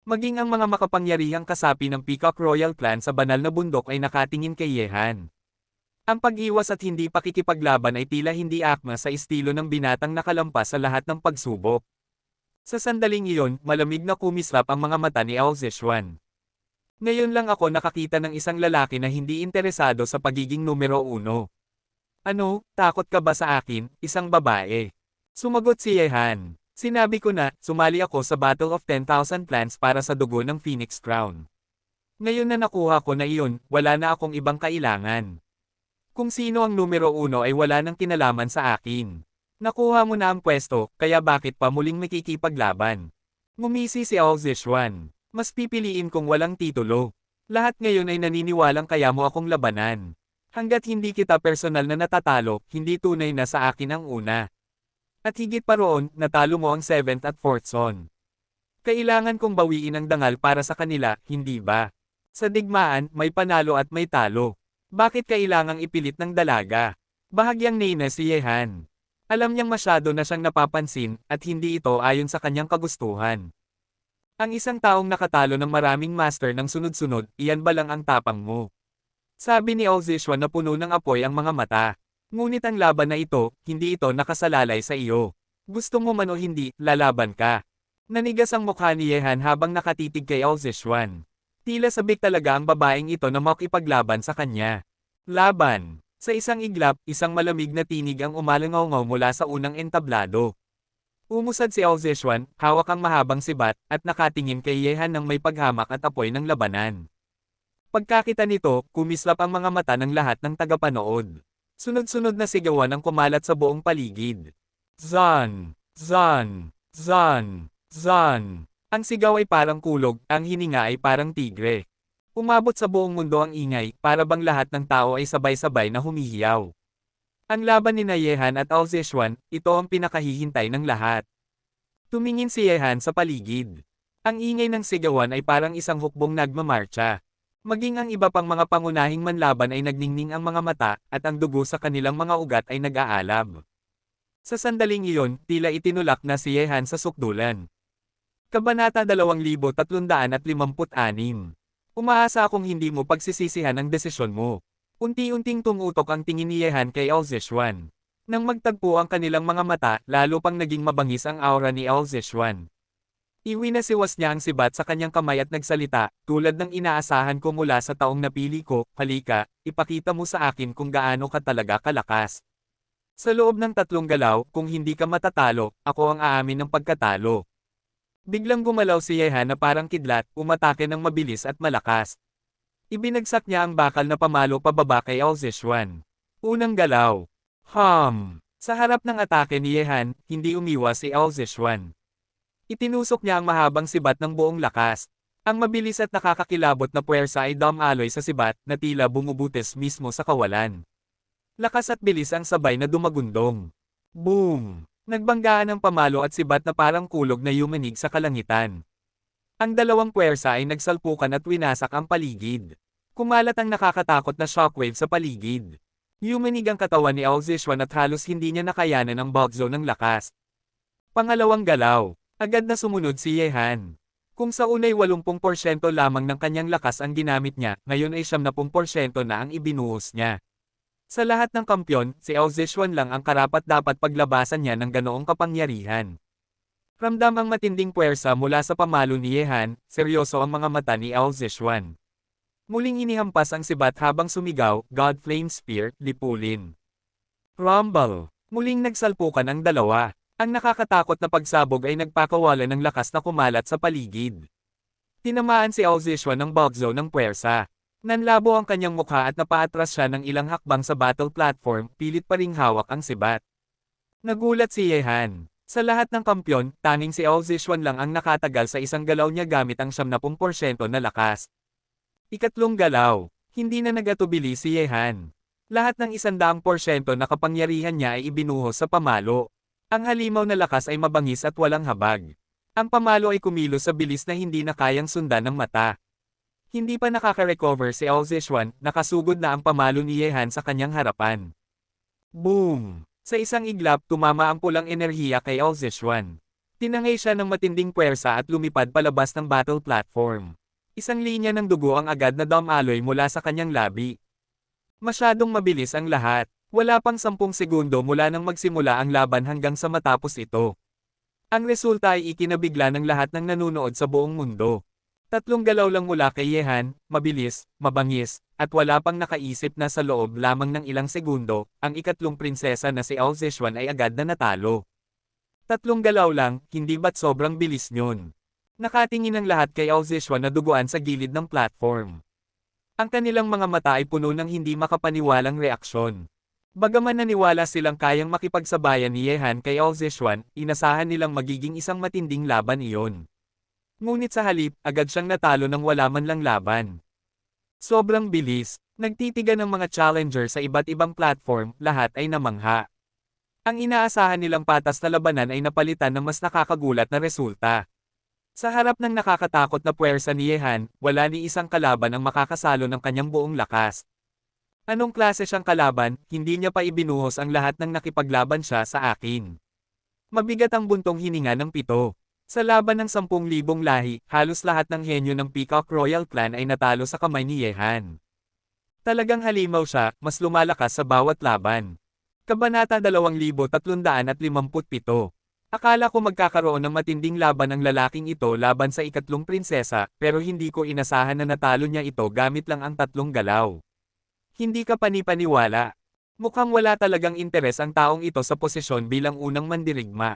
Maging ang mga makapangyarihang kasapi ng Peacock Royal Clan sa banal na bundok ay nakatingin kay Yehan. Ang pag-iwas at hindi pakikipaglaban ay tila hindi akma sa estilo ng binatang nakalampas sa lahat ng pagsubok. Sa sandaling iyon, malamig na kumislap ang mga mata ni Ao Zishuan. Ngayon lang ako nakakita ng isang lalaki na hindi interesado sa pagiging numero 1. Ano, takot ka ba sa akin, isang babae? Sumagot si Yehan. Sinabi ko na, sumali ako sa Battle of 10,000 Clans para sa dugo ng Phoenix Crown. Ngayon na nakuha ko na iyon, wala na akong ibang kailangan. Kung sino ang numero 1 ay wala nang kinalaman sa akin. Nakuha mo na ang pwesto, kaya bakit pa muling makikipaglaban? Ngumisi si Ao Zishuan. Mas pipiliin kung walang titulo. Lahat ngayon ay naniniwalang kaya mo akong labanan. Hanggat hindi kita personal na natatalo, hindi tunay na sa akin ang una. At higit pa roon, natalo mo ang 7th at 4th son. Kailangan kong bawiin ang dangal para sa kanila, hindi ba? Sa digmaan, may panalo at may talo. Bakit kailangang ipilit ng dalaga? Bahagyang nina si Yehan. Alam niyang masyado na siyang napapansin, at hindi ito ayon sa kanyang kagustuhan. Ang isang taong nakatalo ng maraming master ng sunod-sunod, iyan ba lang ang tapang mo? Sabi ni Ao Zishuan na puno ng apoy ang mga mata. Ngunit ang laban na ito, hindi ito nakasalalay sa iyo. Gusto mo man o hindi, lalaban ka. Nanigas ang mukha ni Yehan habang nakatitig kay Ao Zishuan. Tila sabik talaga ang babaeng ito na makipaglaban sa kanya. Laban. Sa isang iglap, isang malamig na tinig ang umalangaw mula sa unang entablado. Umusad si Ao Zishuan, hawak ang mahabang sibat, at nakatingin kay Ye Han ng may paghamak at apoy ng labanan. Pagkakita nito, kumislap ang mga mata ng lahat ng tagapanood. Sunod-sunod na sigawan ang kumalat sa buong paligid. Zan! Zan! Zan! Zan! Ang sigaw ay parang kulog, ang hininga ay parang tigre. Umabot sa buong mundo ang ingay, para bang lahat ng tao ay sabay-sabay na humihiyaw. Ang laban ni Ye Han at Ao Zishuan, ito ang pinakahihintay ng lahat. Tumingin si Ye Han sa paligid. Ang ingay ng sigawan ay parang isang hukbong nagmamarcha. Maging ang iba pang mga pangunahing manlaban ay nagningning ang mga mata, at ang dugo sa kanilang mga ugat ay nag-aalab. Sa sandaling iyon, tila itinulak na si Ye Han sa sukdulan. Kabanata 2356. Umaasa akong hindi mo pagsisisihan ang desisyon mo. Unti-unting tumutok ang tingin ni Ye Han kay Ao Zishuan. Nang magtagpo ang kanilang mga mata, lalo pang naging mabangis ang aura ni Ao Zishuan. Iwinasiwas niya ang sibat sa kanyang kamay at nagsalita, tulad ng inaasahan ko mula sa taong napili ko, halika, ipakita mo sa akin kung gaano ka talaga kalakas. Sa loob ng 3 galaw, kung hindi ka matatalo, ako ang aamin ng pagkatalo. Biglang gumalaw si Ye Han na parang kidlat, umatake ng mabilis at malakas. Ibinagsak niya ang bakal na pamalo pababa kay Ao Zishuan. Unang galaw. Sa harap ng atake ni Ye Han, hindi umiwas si Ao Zishuan. Itinusok niya ang mahabang sibat ng buong lakas. Ang mabilis at nakakakilabot na puwersa ay dumaloy sa sibat na tila bumubutis mismo sa kawalan. Lakas at bilis ang sabay na dumagundong. Boom! Nagbanggaan ang pamalo at sibat na parang kulog na yumanig sa kalangitan. Ang dalawang puwersa ay nagsalpukan at winasak ang paligid. Kumalat ang nakakatakot na shockwave sa paligid. Yumanig ang katawan ni Ao Zishuan at halos hindi niya nakayanan ang bulk zone ng lakas. Pangalawang galaw. Agad na sumunod si Ye Han. Kung sa unay 80% lamang ng kanyang lakas ang ginamit niya, ngayon ay 70% na ang ibinuhos niya. Sa lahat ng kampyon, si Ao Zishuan lang ang karapat-dapat paglabasan niya ng ganoong kapangyarihan. Ramdam ang matinding puwersa mula sa pamalo ni Ye Han, seryoso ang mga mata ni Ao Zishuan. Muling inihampas ang sibat habang sumigaw, God Flame Spear, lipulin. Rumble! Muling nagsalpukan ang dalawa. Ang nakakatakot na pagsabog ay nagpakawala ng lakas na kumalat sa paligid. Tinamaan si Ao Zishuan ng bulk zone ng puwersa. Nanlabo ang kanyang mukha at napaatras siya ng ilang hakbang sa battle platform, pilit pa ring hawak ang sibat. Nagulat si Ye Han. Sa lahat ng kampyon, tanging si Ao Zishuan lang ang nakatagal sa isang galaw niya gamit ang 70% na lakas. Ikatlong galaw. Hindi na nagatubili si Ye Han. Lahat ng 100% na kapangyarihan niya ay ibinuhos sa pamalo. Ang halimaw na lakas ay mabangis at walang habag. Ang pamalo ay kumilos sa bilis na hindi na kayang sundan ng mata. Hindi pa nakaka-recover si Ao Zishuan, nakasugod na ang pamalo ni Ye Han sa kanyang harapan. Boom! Sa isang iglap, tumama ang pulang enerhiya kay Ao Zishuan. Tinangay siya ng matinding puwersa at lumipad palabas ng battle platform. Isang linya ng dugo ang agad na dumaloy mula sa kanyang labi. Masyadong mabilis ang lahat. Wala pang 10 segundo mula nang magsimula ang laban hanggang sa matapos ito. Ang resulta ay ikinabigla ng lahat ng nanunood sa buong mundo. 3 galaw lang mula kay Ye Han, mabilis, mabangis, at wala pang nakaisip na sa loob lamang ng ilang segundo, ang ikatlong prinsesa na si Ao Zishuan ay agad na natalo. 3 galaw lang, hindi ba't sobrang bilis nyon? Nakatingin ang lahat kay Ao Zishuan na duguan sa gilid ng platform. Ang kanilang mga mata ay puno ng hindi makapaniwalang reaksyon. Bagaman naniwala silang kayang makipagsabayan ni Ye Han kay Ao Zishuan, inasahan nilang magiging isang matinding laban iyon. Ngunit sa halip, agad siyang natalo nang wala man lang laban. Sobrang bilis, nagtitigan ng mga challenger sa iba't ibang platform, lahat ay namangha. Ang inaasahan nilang patas na labanan ay napalitan ng mas nakakagulat na resulta. Sa harap ng nakakatakot na puwersa ni Ye Han, wala ni isang kalaban ang makakasalo ng kanyang buong lakas. Anong klase siyang kalaban, hindi niya pa ibinuhos ang lahat ng nakipaglaban siya sa akin. Mabigat ang buntong hininga ng 7. Sa laban ng 10,000 lahi, halos lahat ng henyo ng Peacock Royal Clan ay natalo sa kamay ni Ye Han. Talagang halimaw siya, mas lumalakas sa bawat laban. Kabanata 2357. Akala ko magkakaroon ng matinding laban ang lalaking ito laban sa ikatlong prinsesa, pero hindi ko inasahan na natalo niya ito gamit lang ang 3 galaw. Hindi ka panipaniwala. Mukhang wala talagang interes ang taong ito sa posisyon bilang unang mandirigma.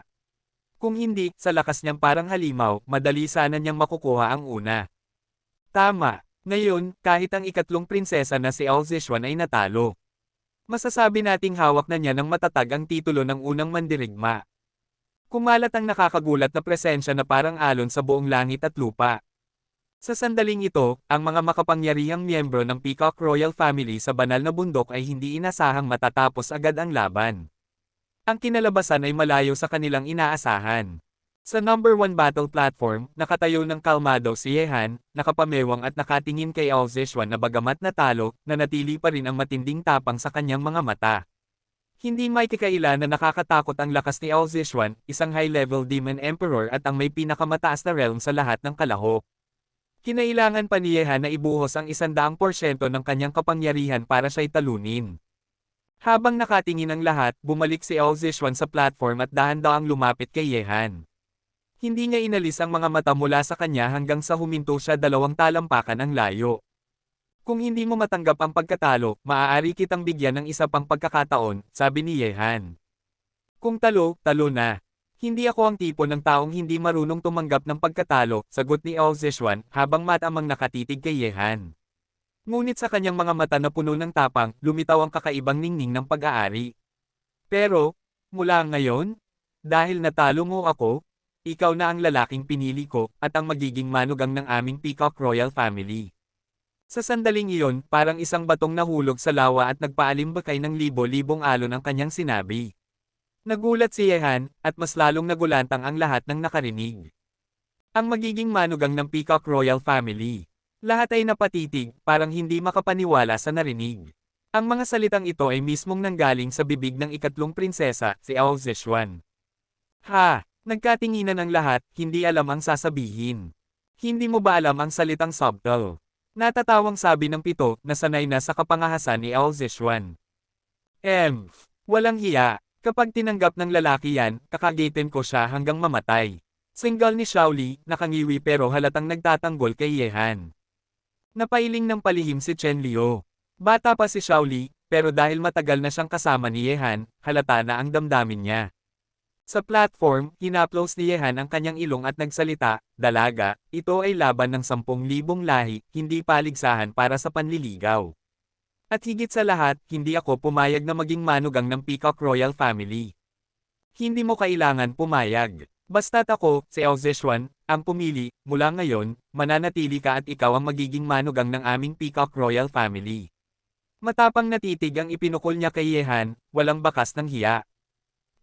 Kung hindi, sa lakas niyang parang halimaw, madali sana niyang makukuha ang una. Tama. Ngayon, kahit ang ikatlong prinsesa na si Ao Zishuan ay natalo. Masasabi nating hawak na niya ng matatag ang titulo ng unang mandirigma. Kumalat ang nakakagulat na presensya na parang alon sa buong langit at lupa. Sa sandaling ito, ang mga makapangyarihang miyembro ng Peacock Royal Family sa banal na bundok ay hindi inasahang matatapos agad ang laban. Ang kinalabasan ay malayo sa kanilang inaasahan. Sa number 1 battle platform, nakatayo ng kalmado si Yehan, nakapamewang at nakatingin kay Ao Zishuan na bagamat natalo, nanatili pa rin ang matinding tapang sa kanyang mga mata. Hindi may kakaila na nakakatakot ang lakas ni Ao Zishuan, isang high-level Demon Emperor at ang may pinakamataas na realm sa lahat ng kalahok. Kinailangan pa ni Yehan na ibuhos ang 100% ng kanyang kapangyarihan para siya'y talunin. Habang nakatingin ang lahat, bumalik si Ao Zishuan sa platform at dahan-dahang lumapit kay Yehan. Hindi niya inalis ang mga mata mula sa kanya hanggang sa huminto siya 2 talampakan ang layo. Kung hindi mo matanggap ang pagkatalo, maaari kitang bigyan ng isa pang pagkakataon, sabi ni Yehan. Kung talo, talo na. Hindi ako ang tipo ng taong hindi marunong tumanggap ng pagkatalo, sagot ni Ao Zishuan, habang matamang nakatitig kay Yehan. Ngunit sa kanyang mga mata na puno ng tapang, lumitaw ang kakaibang ningning ng pag-aari. Pero, mula ngayon, dahil natalo mo ako, ikaw na ang lalaking pinili ko, at ang magiging manugang ng aming Peacock Royal Family. Sa sandaling iyon, parang isang batong nahulog sa lawa at nagpaalimbakay ng libo-libong alon ang kanyang sinabi. Nagulat si Yehan, at mas lalong nagulantang ang lahat ng nakarinig. Ang magiging manugang ng Peacock Royal Family. Lahat ay napatitig, parang hindi makapaniwala sa narinig. Ang mga salitang ito ay mismong nanggaling sa bibig ng ikatlong prinsesa, si Ao Zishuan. Ha! Nagkatinginan ang lahat, hindi alam ang sasabihin. Hindi mo ba alam ang salitang subtle? Natatawang sabi ng 7, na sanay na sa kapangahasan ni Ao Zishuan. Walang hiya. Kapag tinanggap ng lalaki yan, kakagitin ko siya hanggang mamatay. Single ni Shaoli, nakangiwi pero halatang nagtatanggol kay Yehan. Napailing ng palihim si Chen Liu. Bata pa si Shaoli, pero dahil matagal na siyang kasama ni Yehan, halata na ang damdamin niya. Sa platform, hinaplos ni Yehan ang kanyang ilong at nagsalita, "Dalaga, ito ay laban ng 10,000 lahi, hindi paligsahan para sa panliligaw. At higit sa lahat, hindi ako pumayag na maging manugang ng Peacock Royal Family. Hindi mo kailangan pumayag. Basta't ako, si Ao Zishuan, ang pumili, mula ngayon, mananatili ka at ikaw ang magiging manugang ng aming Peacock Royal Family." Matapang na titig ang ipinukol niya kay Yehan, walang bakas ng hiya.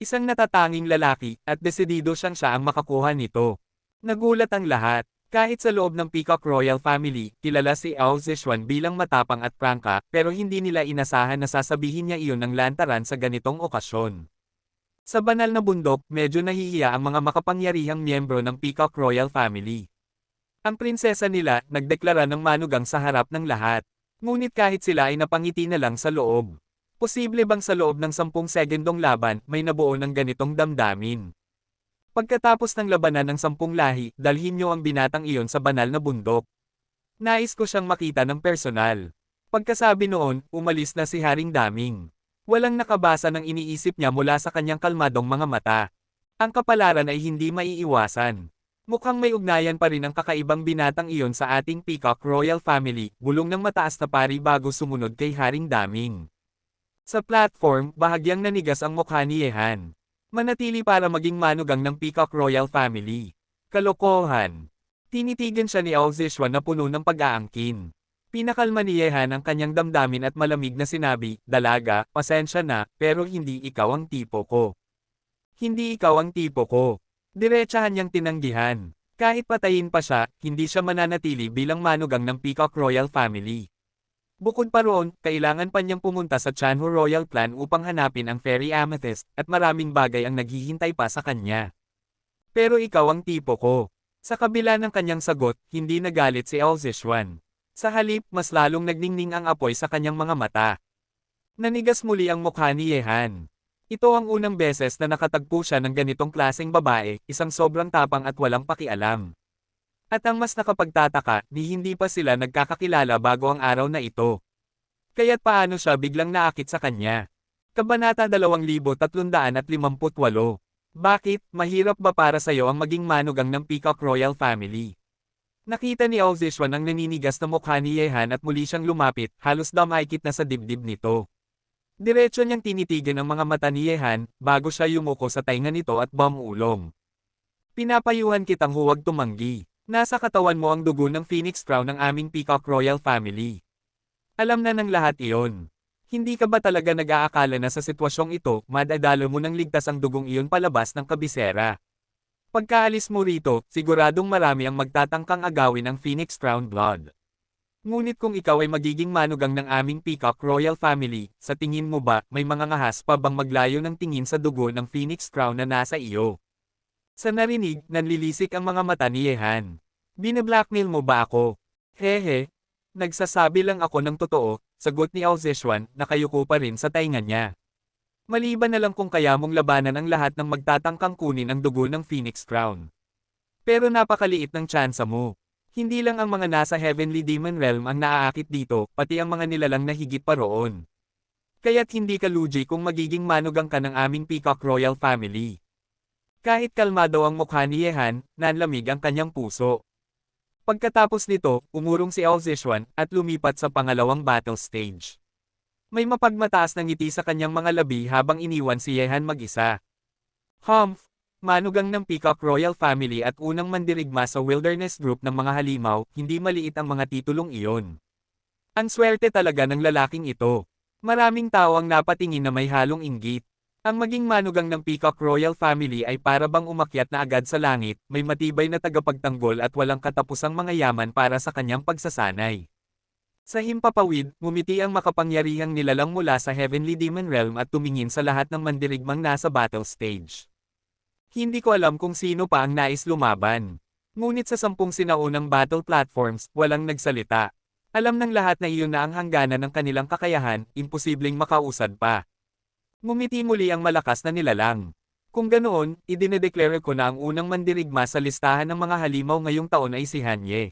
Isang natatanging lalaki, at desidido siya ang makakuha nito. Nagulat ang lahat. Kahit sa loob ng Peacock Royal Family, kilala si Ao Zishuan bilang matapang at prangka, pero hindi nila inasahan na sasabihin niya iyon ng lantaran sa ganitong okasyon. Sa banal na bundok, medyo nahihiya ang mga makapangyarihang miyembro ng Peacock Royal Family. Ang prinsesa nila, nagdeklara ng manugang sa harap ng lahat. Ngunit kahit sila ay napangiti na lang sa loob. Posible bang sa loob ng 10 segundong laban, may nabuo ng ganitong damdamin? Pagkatapos ng labanan ng 10 lahi, dalhin niyo ang binatang iyon sa banal na bundok. Nais ko siyang makita ng personal. Pagkasabi noon, umalis na si Haring Daming. Walang nakabasa ng iniisip niya mula sa kanyang kalmadong mga mata. Ang kapalaran ay hindi maiiwasan. Mukhang may ugnayan pa rin ang kakaibang binatang iyon sa ating Peacock Royal Family, bulong ng mataas na pari bago sumunod kay Haring Daming. Sa platform, bahagyang nanigas ang mukha ni Yehan. Manatili para maging manugang ng Peacock Royal Family. Kalokohan. Tinitigan siya ni Ao Zishuan na puno ng pag-aangkin. Pinakalma ni Yehan ang kanyang damdamin at malamig na sinabi, "Dalaga, pasensya na, pero hindi ikaw ang tipo ko." Hindi ikaw ang tipo ko. Diretsahan niyang tinanggihan. Kahit patayin pa siya, hindi siya mananatili bilang manugang ng Peacock Royal Family. Bukod pa roon, kailangan pa niyang pumunta sa Chanhu Royal Clan upang hanapin ang Fairy Amethyst, at maraming bagay ang naghihintay pa sa kanya. Pero ikaw ang tipo ko. Sa kabila ng kanyang sagot, hindi nagalit si Ao Zishuan. Sa halip, mas lalong nagningning ang apoy sa kanyang mga mata. Nanigas muli ang mukha ni Yehan. Ito ang unang beses na nakatagpo siya ng ganitong klaseng babae, isang sobrang tapang at walang pakialam. At ang mas nakapagtataka, hindi pa sila nagkakakilala bago ang araw na ito. Kaya't paano siya biglang naakit sa kanya? Kabanata 2358. Bakit, mahirap ba para sa'yo ang maging manugang ng Peacock Royal Family? Nakita ni Ao Zishuan ang naninigas na mukha ni Yehan at muli siyang lumapit, halos damaykit na sa dibdib nito. Diretso niyang tinitigan ang mga mata ni Yehan, bago siya yumuko sa tainga nito at bumulong. Pinapayuhan kitang huwag tumanggi. Nasa katawan mo ang dugo ng Phoenix Crown ng aming Peacock Royal Family. Alam na ng lahat iyon. Hindi ka ba talaga nag-aakala na sa sitwasyong ito, madadalo mo ng ligtas ang dugong iyon palabas ng kabisera? Pagkaalis mo rito, siguradong marami ang magtatangkang agawin ang Phoenix Crown blood. Ngunit kung ikaw ay magiging manugang ng aming Peacock Royal Family, sa tingin mo ba, may mga ngahas pa bang maglayo ng tingin sa dugo ng Phoenix Crown na nasa iyo? Sa narinig, nanlilisik ang mga mata ni Yehan. Binablackmail mo ba ako? Hehe. Nagsasabi lang ako ng totoo, sagot ni Ao Zishuan, nakayuko pa rin sa tainga niya. Maliban na lang kung kaya mong labanan ang lahat ng magtatangkang kunin ang dugo ng Phoenix Crown. Pero napakaliit ng tsansa mo. Hindi lang ang mga nasa Heavenly Demon Realm ang naaakit dito, pati ang mga nilalang na higit pa roon. Kaya't hindi ka lugi kung magiging manugang ka ng aming Peacock Royal Family. Kahit kalmado ang mukha ni Yehan, nanlamig ang kanyang puso. Pagkatapos nito, umurong si Ao Zishuan at lumipat sa pangalawang battle stage. May mapagmataas na ngiti sa kanyang mga labi habang iniwan si Yehan mag-isa. Humph! Manugang ng Peacock Royal Family at unang mandirigma sa Wilderness Group ng mga halimaw, hindi maliit ang mga titulong iyon. Ang swerte talaga ng lalaking ito. Maraming tao ang napatingin na may halong inggit. Ang maging manugang ng Peacock Royal Family ay para bang umakyat na agad sa langit, may matibay na tagapagtanggol at walang katapusang mga yaman para sa kanyang pagsasanay. Sa himpapawid, ngumiti ang makapangyarihang nilalang mula sa Heavenly Demon Realm at tumingin sa lahat ng mandirigmang nasa battle stage. Hindi ko alam kung sino pa ang nais lumaban. Ngunit sa 10 sinaunang battle platforms, walang nagsalita. Alam ng lahat na iyon na ang hangganan ng kanilang kakayahan, imposibleng makausad pa. Ngumiti muli ang malakas na nilalang. Kung ganoon, idinedeclare ko na ang unang mandirigma sa listahan ng mga halimaw ngayong taon ay si Hanye.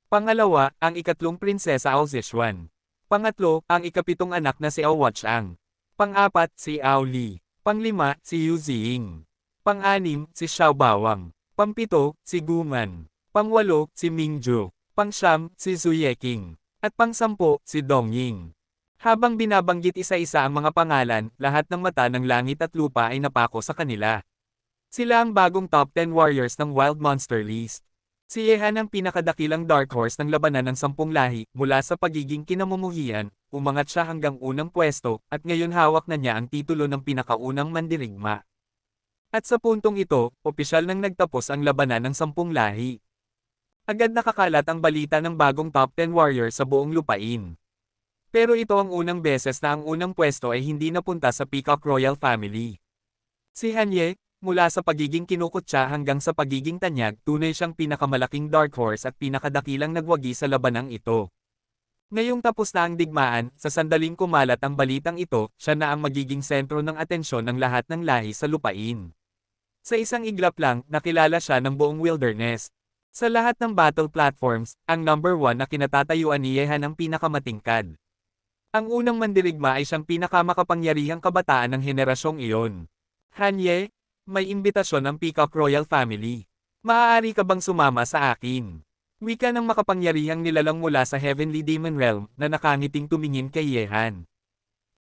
Pangalawa, ang ikatlong prinsesa Ao Zishuan. Pangatlo, ang ikapitong anak na si Ao Watchang. Pang-apat, si Ao Li. Panglima, si Yu Ziying. Pang-anim, si Xiao Bawang. Pang-pito, si Guman. Pang-walo, si Mingju. Pang-siyam, si Zhu Yeking. At pang-sampo, si Dong Ying. Habang binabanggit isa-isa ang mga pangalan, lahat ng mata ng langit at lupa ay napako sa kanila. Sila ang bagong top 10 warriors ng Wild Monster List. Si Yehan ang pinakadakilang dark horse ng labanan ng 10 lahi, mula sa pagiging kinamumuhian, umangat siya hanggang unang pwesto, at ngayon hawak na niya ang titulo ng pinakaunang mandirigma. At sa puntong ito, opisyal nang nagtapos ang labanan ng 10 lahi. Agad nakakalat ang balita ng bagong top 10 warrior sa buong lupain. Pero ito ang unang beses na ang unang pwesto ay hindi napunta sa Peacock Royal Family. Si Hanye, mula sa pagiging kinukutya hanggang sa pagiging tanyag, tunay siyang pinakamalaking dark horse at pinakadakilang nagwagi sa labanang ito. Ngayong tapos na ang digmaan, sa sandaling kumalat ang balitang ito, siya na ang magiging sentro ng atensyon ng lahat ng lahi sa lupain. Sa isang iglap lang, nakilala siya ng buong wilderness. Sa lahat ng battle platforms, ang number 1 na kinatatayuan ni Yehan ang pinakamatingkad. Ang unang mandirigma ay siyang pinakamakapangyarihang kabataan ng henerasyong iyon. Hanye, may imbitasyon ng Peacock Royal Family. Maaari ka bang sumama sa akin? Wika ng makapangyarihang nilalang mula sa Heavenly Demon Realm na nakangiting tumingin kay Yehan.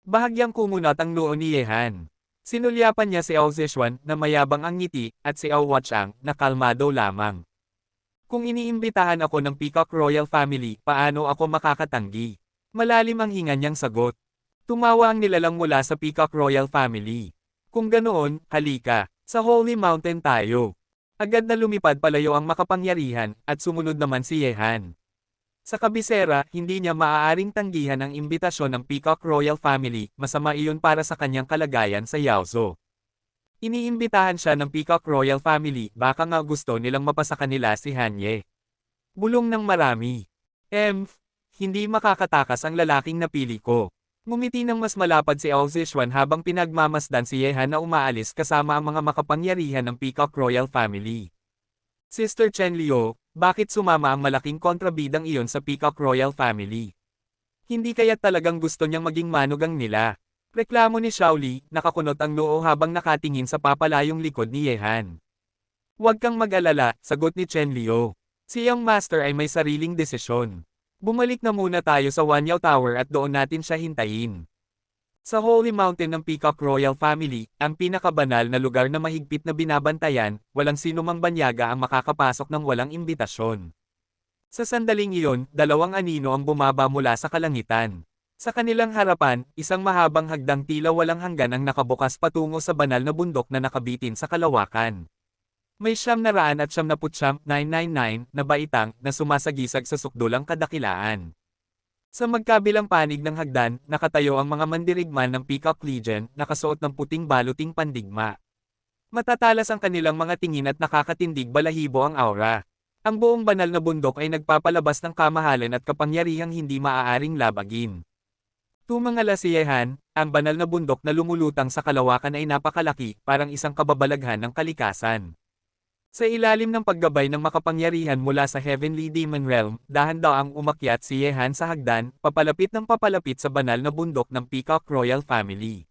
Bahagyang kumunat ang noo ni Yehan. Sinulyapan niya si Ao Zishuan na mayabang ang ngiti at si Ao Watchang na kalmado lamang. Kung iniimbitahan ako ng Peacock Royal Family, paano ako makakatanggi? Malalim ang hinga niyang sagot. Tumawa ang nilalang mula sa Peacock Royal Family. Kung ganoon, halika, sa Holy Mountain tayo. Agad na lumipad palayo ang makapangyarihan, at sumunod naman si Yehan. Sa kabisera, hindi niya maaaring tanggihan ang imbitasyon ng Peacock Royal Family, masama iyon para sa kanyang kalagayan sa Yaozo. Iniimbitahan siya ng Peacock Royal Family, baka nga gusto nilang mapasa kanila si Hanye. Bulong ng marami. Hindi makakatakas ang lalaking napili ko. Ngumiti ng mas malapad si Ao Zishuan habang pinagmamasdan si Yehan na umaalis kasama ang mga makapangyarihan ng Peacock Royal Family. Sister Chen Liu, bakit sumama ang malaking kontrabidang iyon sa Peacock Royal Family? Hindi kaya't talagang gusto niyang maging manugang nila. Reklamo ni Shaoli, nakakunot ang noo habang nakatingin sa papalayong likod ni Yehan. Huwag kang mag-alala, sagot ni Chen Liu. Si Young Master ay may sariling desisyon. Bumalik na muna tayo sa Wanyao Tower at doon natin siya hintayin. Sa Holy Mountain ng Peacock Royal Family, ang pinakabanal na lugar na mahigpit na binabantayan, walang sinumang banyaga ang makakapasok ng walang imbitasyon. Sa sandaling iyon, dalawang anino ang bumaba mula sa kalangitan. Sa kanilang harapan, isang mahabang hagdang tila walang hanggan ang nakabukas patungo sa banal na bundok na nakabitin sa kalawakan. May 999 na baitang na sumasagisag sa sukdulang kadakilaan. Sa magkabilang panig ng hagdan, nakatayo ang mga mandirigman ng Peacock Legion, nakasuot ng puting baluting pandigma. Matatalas ang kanilang mga tingin at nakakatindig balahibo ang aura. Ang buong banal na bundok ay nagpapalabas ng kamahalan at kapangyarihang hindi maaaring labagin. Tumangala si Yehan, ang banal na bundok na lumulutang sa kalawakan ay napakalaki, parang isang kababalaghan ng kalikasan. Sa ilalim ng paggabay ng makapangyarihan mula sa Heavenly Demon Realm, dahan-daang umakyat si Yehan sa hagdan, papalapit ng papalapit sa banal na bundok ng Peacock Royal Family.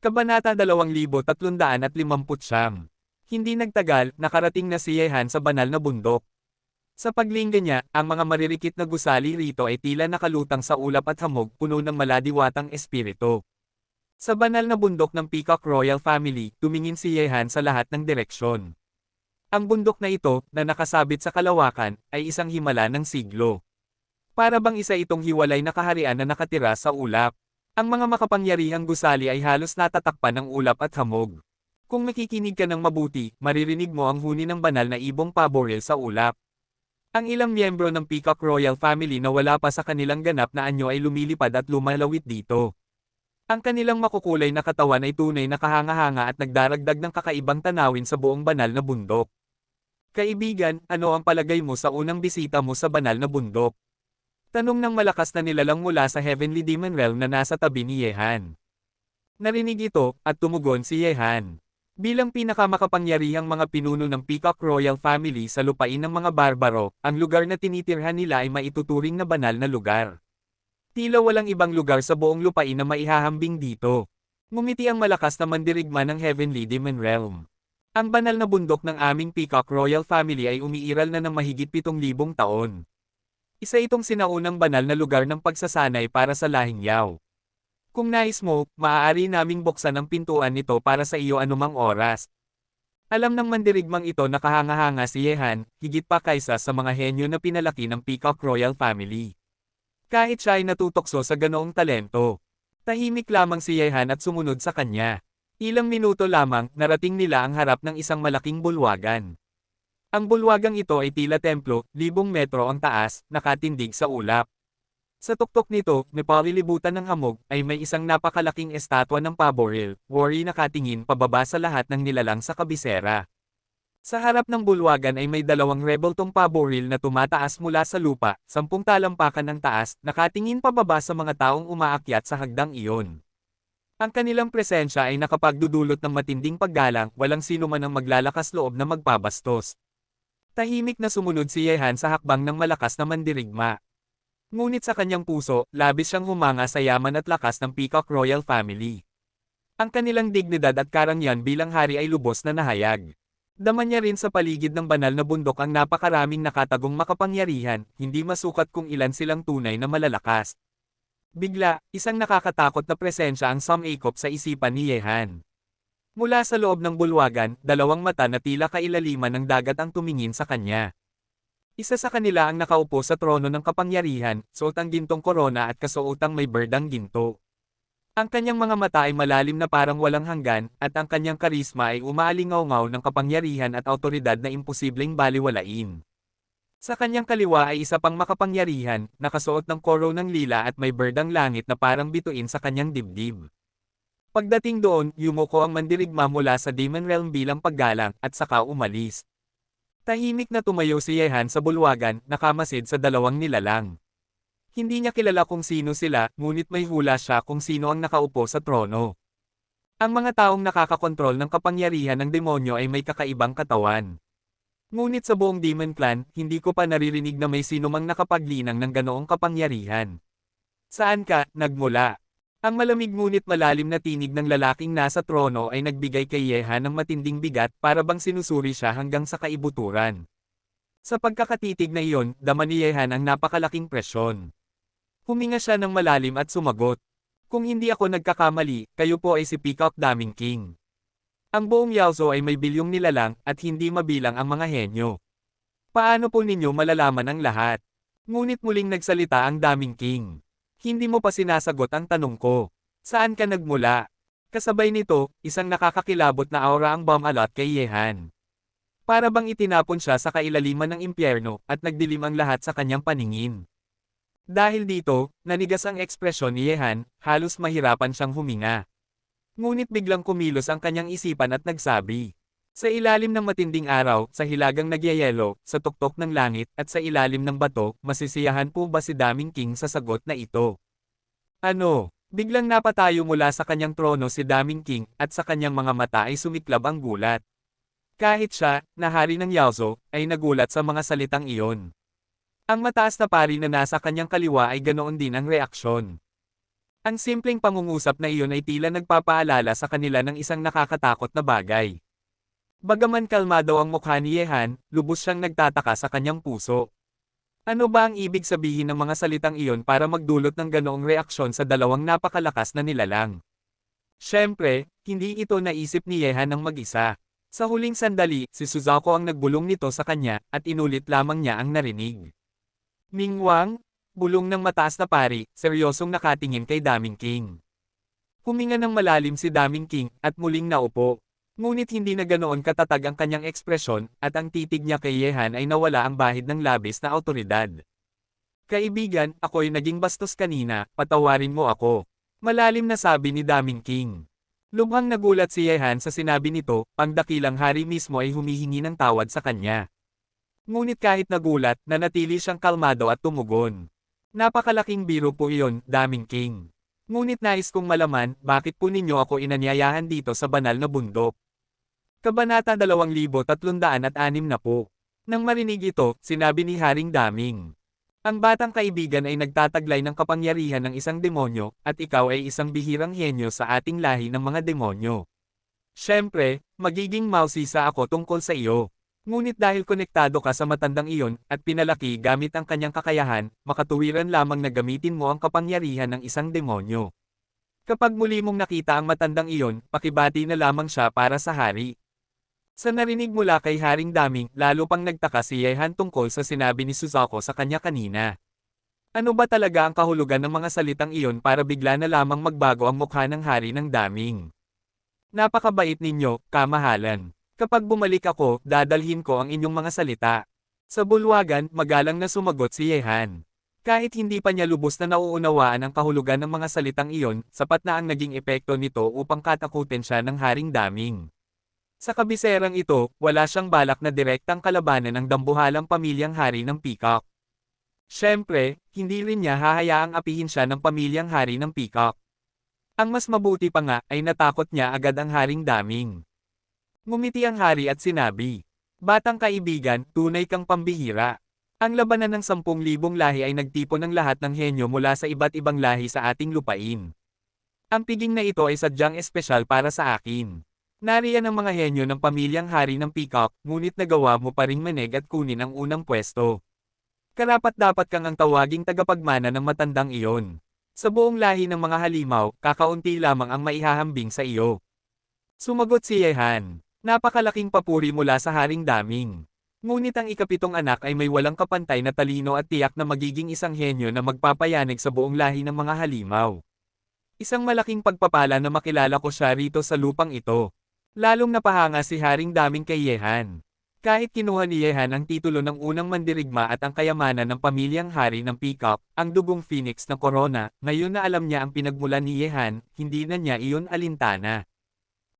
Kabanata 2359. Hindi nagtagal, nakarating na si Yehan sa banal na bundok. Sa paglingga niya, ang mga maririkit na gusali rito ay tila nakalutang sa ulap at hamog puno ng maladiwatang espiritu. Sa banal na bundok ng Peacock Royal Family, tumingin si Yehan sa lahat ng direksyon. Ang bundok na ito, na nakasabit sa kalawakan, ay isang himala ng siglo. Para bang isa itong hiwalay na kaharian na nakatira sa ulap. Ang mga makapangyarihang gusali ay halos natatakpan ng ulap at hamog. Kung makikinig ka ng mabuti, maririnig mo ang huni ng banal na ibong paboril sa ulap. Ang ilang miyembro ng Peacock Royal Family na wala pa sa kanilang ganap na anyo ay lumilipad at lumalawit dito. Ang kanilang makukulay na katawan ay tunay na kahanga-hanga at nagdaragdag ng kakaibang tanawin sa buong banal na bundok. Kaibigan, ano ang palagay mo sa unang bisita mo sa banal na bundok? Tanong ng malakas na nilalang mula sa Heavenly Demon Realm na nasa tabi ni Yehan. Narinig ito, at tumugon si Yehan. Bilang pinakamakapangyarihang mga pinuno ng Peacock Royal Family sa lupain ng mga barbaro, ang lugar na tinitirhan nila ay maituturing na banal na lugar. Tila walang ibang lugar sa buong lupain na maihahambing dito. Ngumiti ang malakas na mandirigma ng Heavenly Demon Realm. Ang banal na bundok ng aming Peacock Royal Family ay umiiral na ng mahigit 7,000 taon. Isa itong sinaunang banal na lugar ng pagsasanay para sa lahing Yao. Kung nais mo, maaari naming buksan ang pintuan nito para sa iyo anumang oras. Alam ng mandirigmang ito na kahanga-hanga si Yehan, higit pa kaysa sa mga henyo na pinalaki ng Peacock Royal Family. Kahit siya ay natutokso sa ganoong talento. Tahimik lamang si Yehan at sumunod sa kanya. Ilang minuto lamang, narating nila ang harap ng isang malaking bulwagan. Ang bulwagang ito ay tila templo, 1,000 metro ang taas, nakatindig sa ulap. Sa tuktok nito, na palilibutan ng hamog, ay may isang napakalaking estatwa ng paboril, worry nakatingin pababa sa lahat ng nilalang sa kabisera. Sa harap ng bulwagan ay may 2 rebeltong paboril na tumataas mula sa lupa, 10 talampakan ng taas, nakatingin pababa sa mga taong umaakyat sa hagdang iyon. Ang kanilang presensya ay nakapagdudulot ng matinding paggalang, walang sino man ang maglalakas loob na magpabastos. Tahimik na sumunod si Yehan sa hakbang ng malakas na mandirigma. Ngunit sa kanyang puso, labis siyang humanga sa yaman at lakas ng Peacock Royal Family. Ang kanilang dignidad at karangyaan bilang hari ay lubos na nahayag. Dama niya rin sa paligid ng banal na bundok ang napakaraming nakatagong makapangyarihan, hindi masukat kung ilan silang tunay na malalakas. Bigla, isang nakakatakot na presensya ang sumikop sa isipan ni Yehan. Mula sa loob ng bulwagan, 2 mata na tila kailaliman ng dagat ang tumingin sa kanya. Isa sa kanila ang nakaupo sa trono ng kapangyarihan, suot ang gintong korona at kasuotang may berdang ginto. Ang kanyang mga mata ay malalim na parang walang hanggan, at ang kanyang karisma ay umaalingaw-ngaw ng kapangyarihan at awtoridad na imposibleng baliwalain. Sa kanyang kaliwa ay isa pang makapangyarihan, nakasuot ng koro ng lila at may berdang langit na parang bituin sa kanyang dibdib. Pagdating doon, yumuko ang mandirigma mula sa Demon Realm bilang paggalang, at saka umalis. Tahimik na tumayo si Yehan sa bulwagan, nakamasid sa 2 nilalang. Hindi niya kilala kung sino sila, ngunit may hula siya kung sino ang nakaupo sa trono. Ang mga taong nakakakontrol ng kapangyarihan ng demonyo ay may kakaibang katawan. Ngunit sa buong Demon Clan, hindi ko pa naririnig na may sinumang nakapaglinang ng ganoong kapangyarihan. Saan ka, nagmula? Ang malamig ngunit malalim na tinig ng lalaking nasa trono ay nagbigay kay Yehan ng matinding bigat para bang sinusuri siya hanggang sa kaibuturan. Sa pagkakatitig na iyon, dama ni Yehan ang napakalaking presyon. Huminga siya ng malalim at sumagot. Kung hindi ako nagkakamali, kayo po ay si Peacock Daming King. Ang buong Yaozo ay may bilyong nilalang at hindi mabilang ang mga henyo. Paano po ninyo malalaman ang lahat? Ngunit muling nagsalita ang Daming King. Hindi mo pa sinasagot ang tanong ko. Saan ka nagmula? Kasabay nito, isang nakakakilabot na aura ang bumalot kay Yehan. Para bang itinapon siya sa kailaliman ng impyerno at nagdilim ang lahat sa kanyang paningin. Dahil dito, nanigas ang ekspresyon ni Yehan, halos mahirapan siyang huminga. Ngunit biglang kumilos ang kanyang isipan at nagsabi. Sa ilalim ng matinding araw, sa hilagang nagyayelo, sa tuktok ng langit, at sa ilalim ng bato, masisiyahan po ba si Daming King sa sagot na ito? Ano? Biglang napatayo mula sa kanyang trono si Daming King, at sa kanyang mga mata ay sumiklab ang gulat. Kahit siya, na hari ng Yaozo, ay nagulat sa mga salitang iyon. Ang mataas na pari na nasa kanyang kaliwa ay ganoon din ang reaksyon. Ang simpleng pangungusap na iyon ay tila nagpapaalala sa kanila ng isang nakakatakot na bagay. Bagaman kalmado ang mukha ni Yehan, lubos siyang nagtataka sa kanyang puso. Ano ba ang ibig sabihin ng mga salitang iyon para magdulot ng ganoong reaksyon sa dalawang napakalakas na nilalang? Siyempre, hindi ito naisip ni Yehan ng mag-isa. Sa huling sandali, si Suzaku ang nagbulong nito sa kanya, at inulit lamang niya ang narinig. Mingwang, bulong ng mataas na pari, seryosong nakatingin kay Daming King. Huminga ng malalim si Daming King, at muling naupo. Ngunit hindi na ganoon katatag ang kanyang ekspresyon, at ang titig niya kay Yehan ay nawala ang bahid ng labis na awtoridad. Kaibigan, ako'y naging bastos kanina, patawarin mo ako. Malalim na sabi ni Daming King. Lubhang nagulat si Yehan sa sinabi nito, ang dakilang hari mismo ay humihingi ng tawad sa kanya. Ngunit kahit nagulat, nanatili siyang kalmado at tumugon. Napakalaking biro po iyon, Daming King. Ngunit nais kong malaman, bakit po ninyo ako inanyayahan dito sa banal na bundok? Kabanata 2360 po. Nang marinig ito, sinabi ni Haring Daming. Ang batang kaibigan ay nagtataglay ng kapangyarihan ng isang demonyo, at ikaw ay isang bihirang henyo sa ating lahi ng mga demonyo. Siyempre, magiging mausisa ako tungkol sa iyo. Ngunit dahil konektado ka sa matandang iyon, at pinalaki gamit ang kanyang kakayahan, makatuwiran lamang na gamitin mo ang kapangyarihan ng isang demonyo. Kapag muli mong nakita ang matandang iyon, pakibati na lamang siya para sa hari. Sa narinig mula kay Haring Daming, lalo pang nagtaka si Yehan tungkol sa sinabi ni Suzaku sa kanya kanina. Ano ba talaga ang kahulugan ng mga salitang iyon para bigla na lamang magbago ang mukha ng hari ng Daming? Napakabait ninyo, kamahalan. Kapag bumalik ako, dadalhin ko ang inyong mga salita. Sa bulwagan, magalang na sumagot si Yehan. Kahit hindi pa niya lubos na nauunawaan ang kahulugan ng mga salitang iyon, sapat na ang naging epekto nito upang katakutin siya ng Haring Daming. Sa kabiserang ito, wala siyang balak na direktang kalabanan ng dambuhalang pamilyang hari ng Peacock. Siyempre, hindi rin niya hahayaang apihin siya ng pamilyang hari ng Peacock. Ang mas mabuti pa nga ay natakot niya agad ang Haring Daming. Ngumiti ang hari at sinabi, Batang kaibigan, tunay kang pambihira. Ang labanan ng 10,000 lahi ay nagtipon ng lahat ng henyo mula sa iba't ibang lahi sa ating lupain. Ang piging na ito ay sadyang espesyal para sa akin. Nariyan ang mga henyo ng pamilyang hari ng Peacock, ngunit nagawa mo pa ring manig at kunin ang unang pwesto. Karapat-dapat kang ang tawaging tagapagmana ng matandang iyon. Sa buong lahi ng mga halimaw, kakaunti lamang ang maihahambing sa iyo. Sumagot si Yehan. Napakalaking papuri mula sa Haring Daming. Ngunit ang ikapitong anak ay may walang kapantay na talino at tiyak na magiging isang henyo na magpapayanig sa buong lahi ng mga halimaw. Isang malaking pagpapala na makilala ko siya rito sa lupang ito. Lalong napahanga si Haring Daming kay Yehan. Kahit kinuha ni Yehan ang titulo ng unang mandirigma at ang kayamanan ng pamilyang hari ng Peacock, ang dugong phoenix na corona, ngayon na alam niya ang pinagmulan ni Yehan, hindi na niya iyon alintana.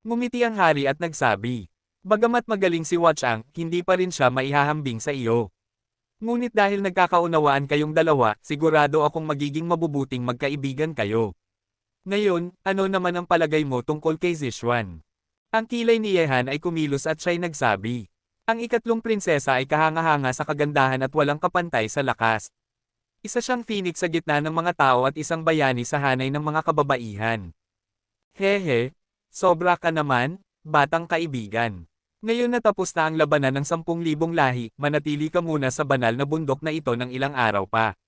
Ngumiti ang hari at nagsabi, Bagamat magaling si Watchang, hindi pa rin siya maihahambing sa iyo. Ngunit dahil nagkakaunawaan kayong dalawa, sigurado akong magiging mabubuting magkaibigan kayo. Ngayon, ano naman ang palagay mo tungkol kay Zixuan? Ang kilay ni Yehan ay kumilos at siya'y nagsabi. Ang ikatlong prinsesa ay kahanga-hanga sa kagandahan at walang kapantay sa lakas. Isa siyang phoenix sa gitna ng mga tao at isang bayani sa hanay ng mga kababaihan. Hehe, sobra ka naman, batang kaibigan. Ngayon na tapos na ang labanan ng 10,000 lahi, manatili ka muna sa banal na bundok na ito ng ilang araw pa.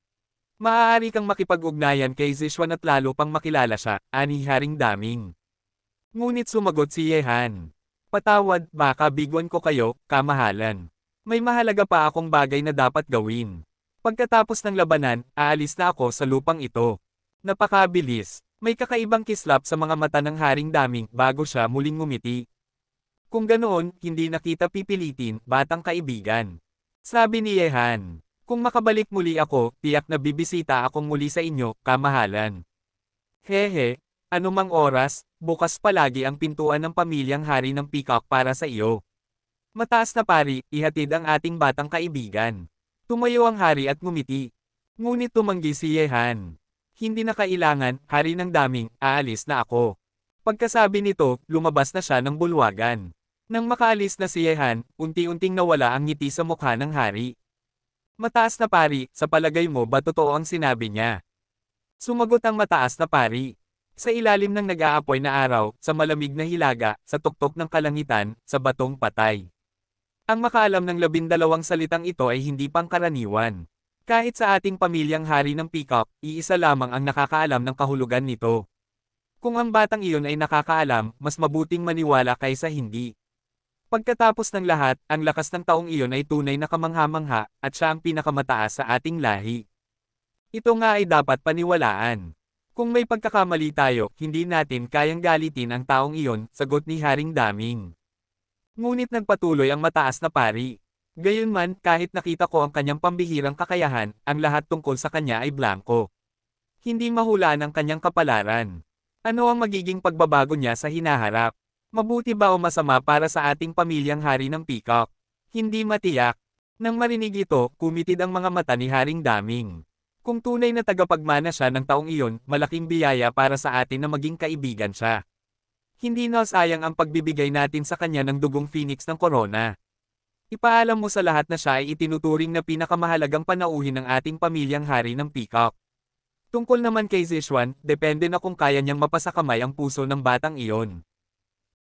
Maaari kang makipag-ugnayan kay Zishuan at lalo pang makilala siya, ani Haring Daming. Ngunit sumagot si Yehan. Patawad, baka bigwan ko kayo, kamahalan. May mahalaga pa akong bagay na dapat gawin. Pagkatapos ng labanan, aalis na ako sa lupang ito. Napakabilis. May kakaibang kislap sa mga mata ng Haring Daming bago siya muling ngumiti. Kung ganoon, hindi na kita pipilitin, batang kaibigan. Sabi ni Yehan. Kung makabalik muli ako, tiyak na bibisita akong muli sa inyo, kamahalan. Hehe, anumang oras, bukas palagi ang pintuan ng pamilyang hari ng Peacock para sa iyo. Mataas na pari, ihatid ang ating batang kaibigan. Tumayo ang hari at ngumiti. Ngunit tumanggi si Yehan. Hindi na kailangan, hari ng daming, aalis na ako. Pagkasabi nito, lumabas na siya ng bulwagan. Nang makaalis na si Yehan, unti-unting nawala ang ngiti sa mukha ng hari. Mataas na pari, sa palagay mo ba totoo ang sinabi niya? Sumagot ang mataas na pari. Sa ilalim ng nag-aapoy na araw, sa malamig na hilaga, sa tuktok ng kalangitan, sa batong patay. Ang makaalam ng 12 salitang ito ay hindi pangkaraniwan. Kahit sa ating pamilyang hari ng Peacock, iisa lamang ang nakakaalam ng kahulugan nito. Kung ang batang iyon ay nakakaalam, mas mabuting maniwala kaysa hindi. Pagkatapos ng lahat, ang lakas ng taong iyon ay tunay na kamangha-mangha, at siya ang pinakamataas sa ating lahi. Ito nga ay dapat paniwalaan. Kung may pagkakamali tayo, hindi natin kayang galitin ang taong iyon, sagot ni Haring Daming. Ngunit nagpatuloy ang mataas na pari. Gayunman, kahit nakita ko ang kanyang pambihirang kakayahan, ang lahat tungkol sa kanya ay blanko. Hindi mahulaan ang kanyang kapalaran. Ano ang magiging pagbabago niya sa hinaharap? Mabuti ba o masama para sa ating pamilyang hari ng Peacock? Hindi matiyak. Nang marinig ito, kumitid ang mga mata ni Haring Daming. Kung tunay na tagapagmana siya ng taong iyon, malaking biyaya para sa atin na maging kaibigan siya. Hindi na sayang ang pagbibigay natin sa kanya ng dugong phoenix ng corona. Ipaalam mo sa lahat na siya ay itinuturing na pinakamahalagang panauhin ng ating pamilyang hari ng Peacock. Tungkol naman kay Zishuan, depende na kung kaya niyang mapasakamay ang puso ng batang iyon.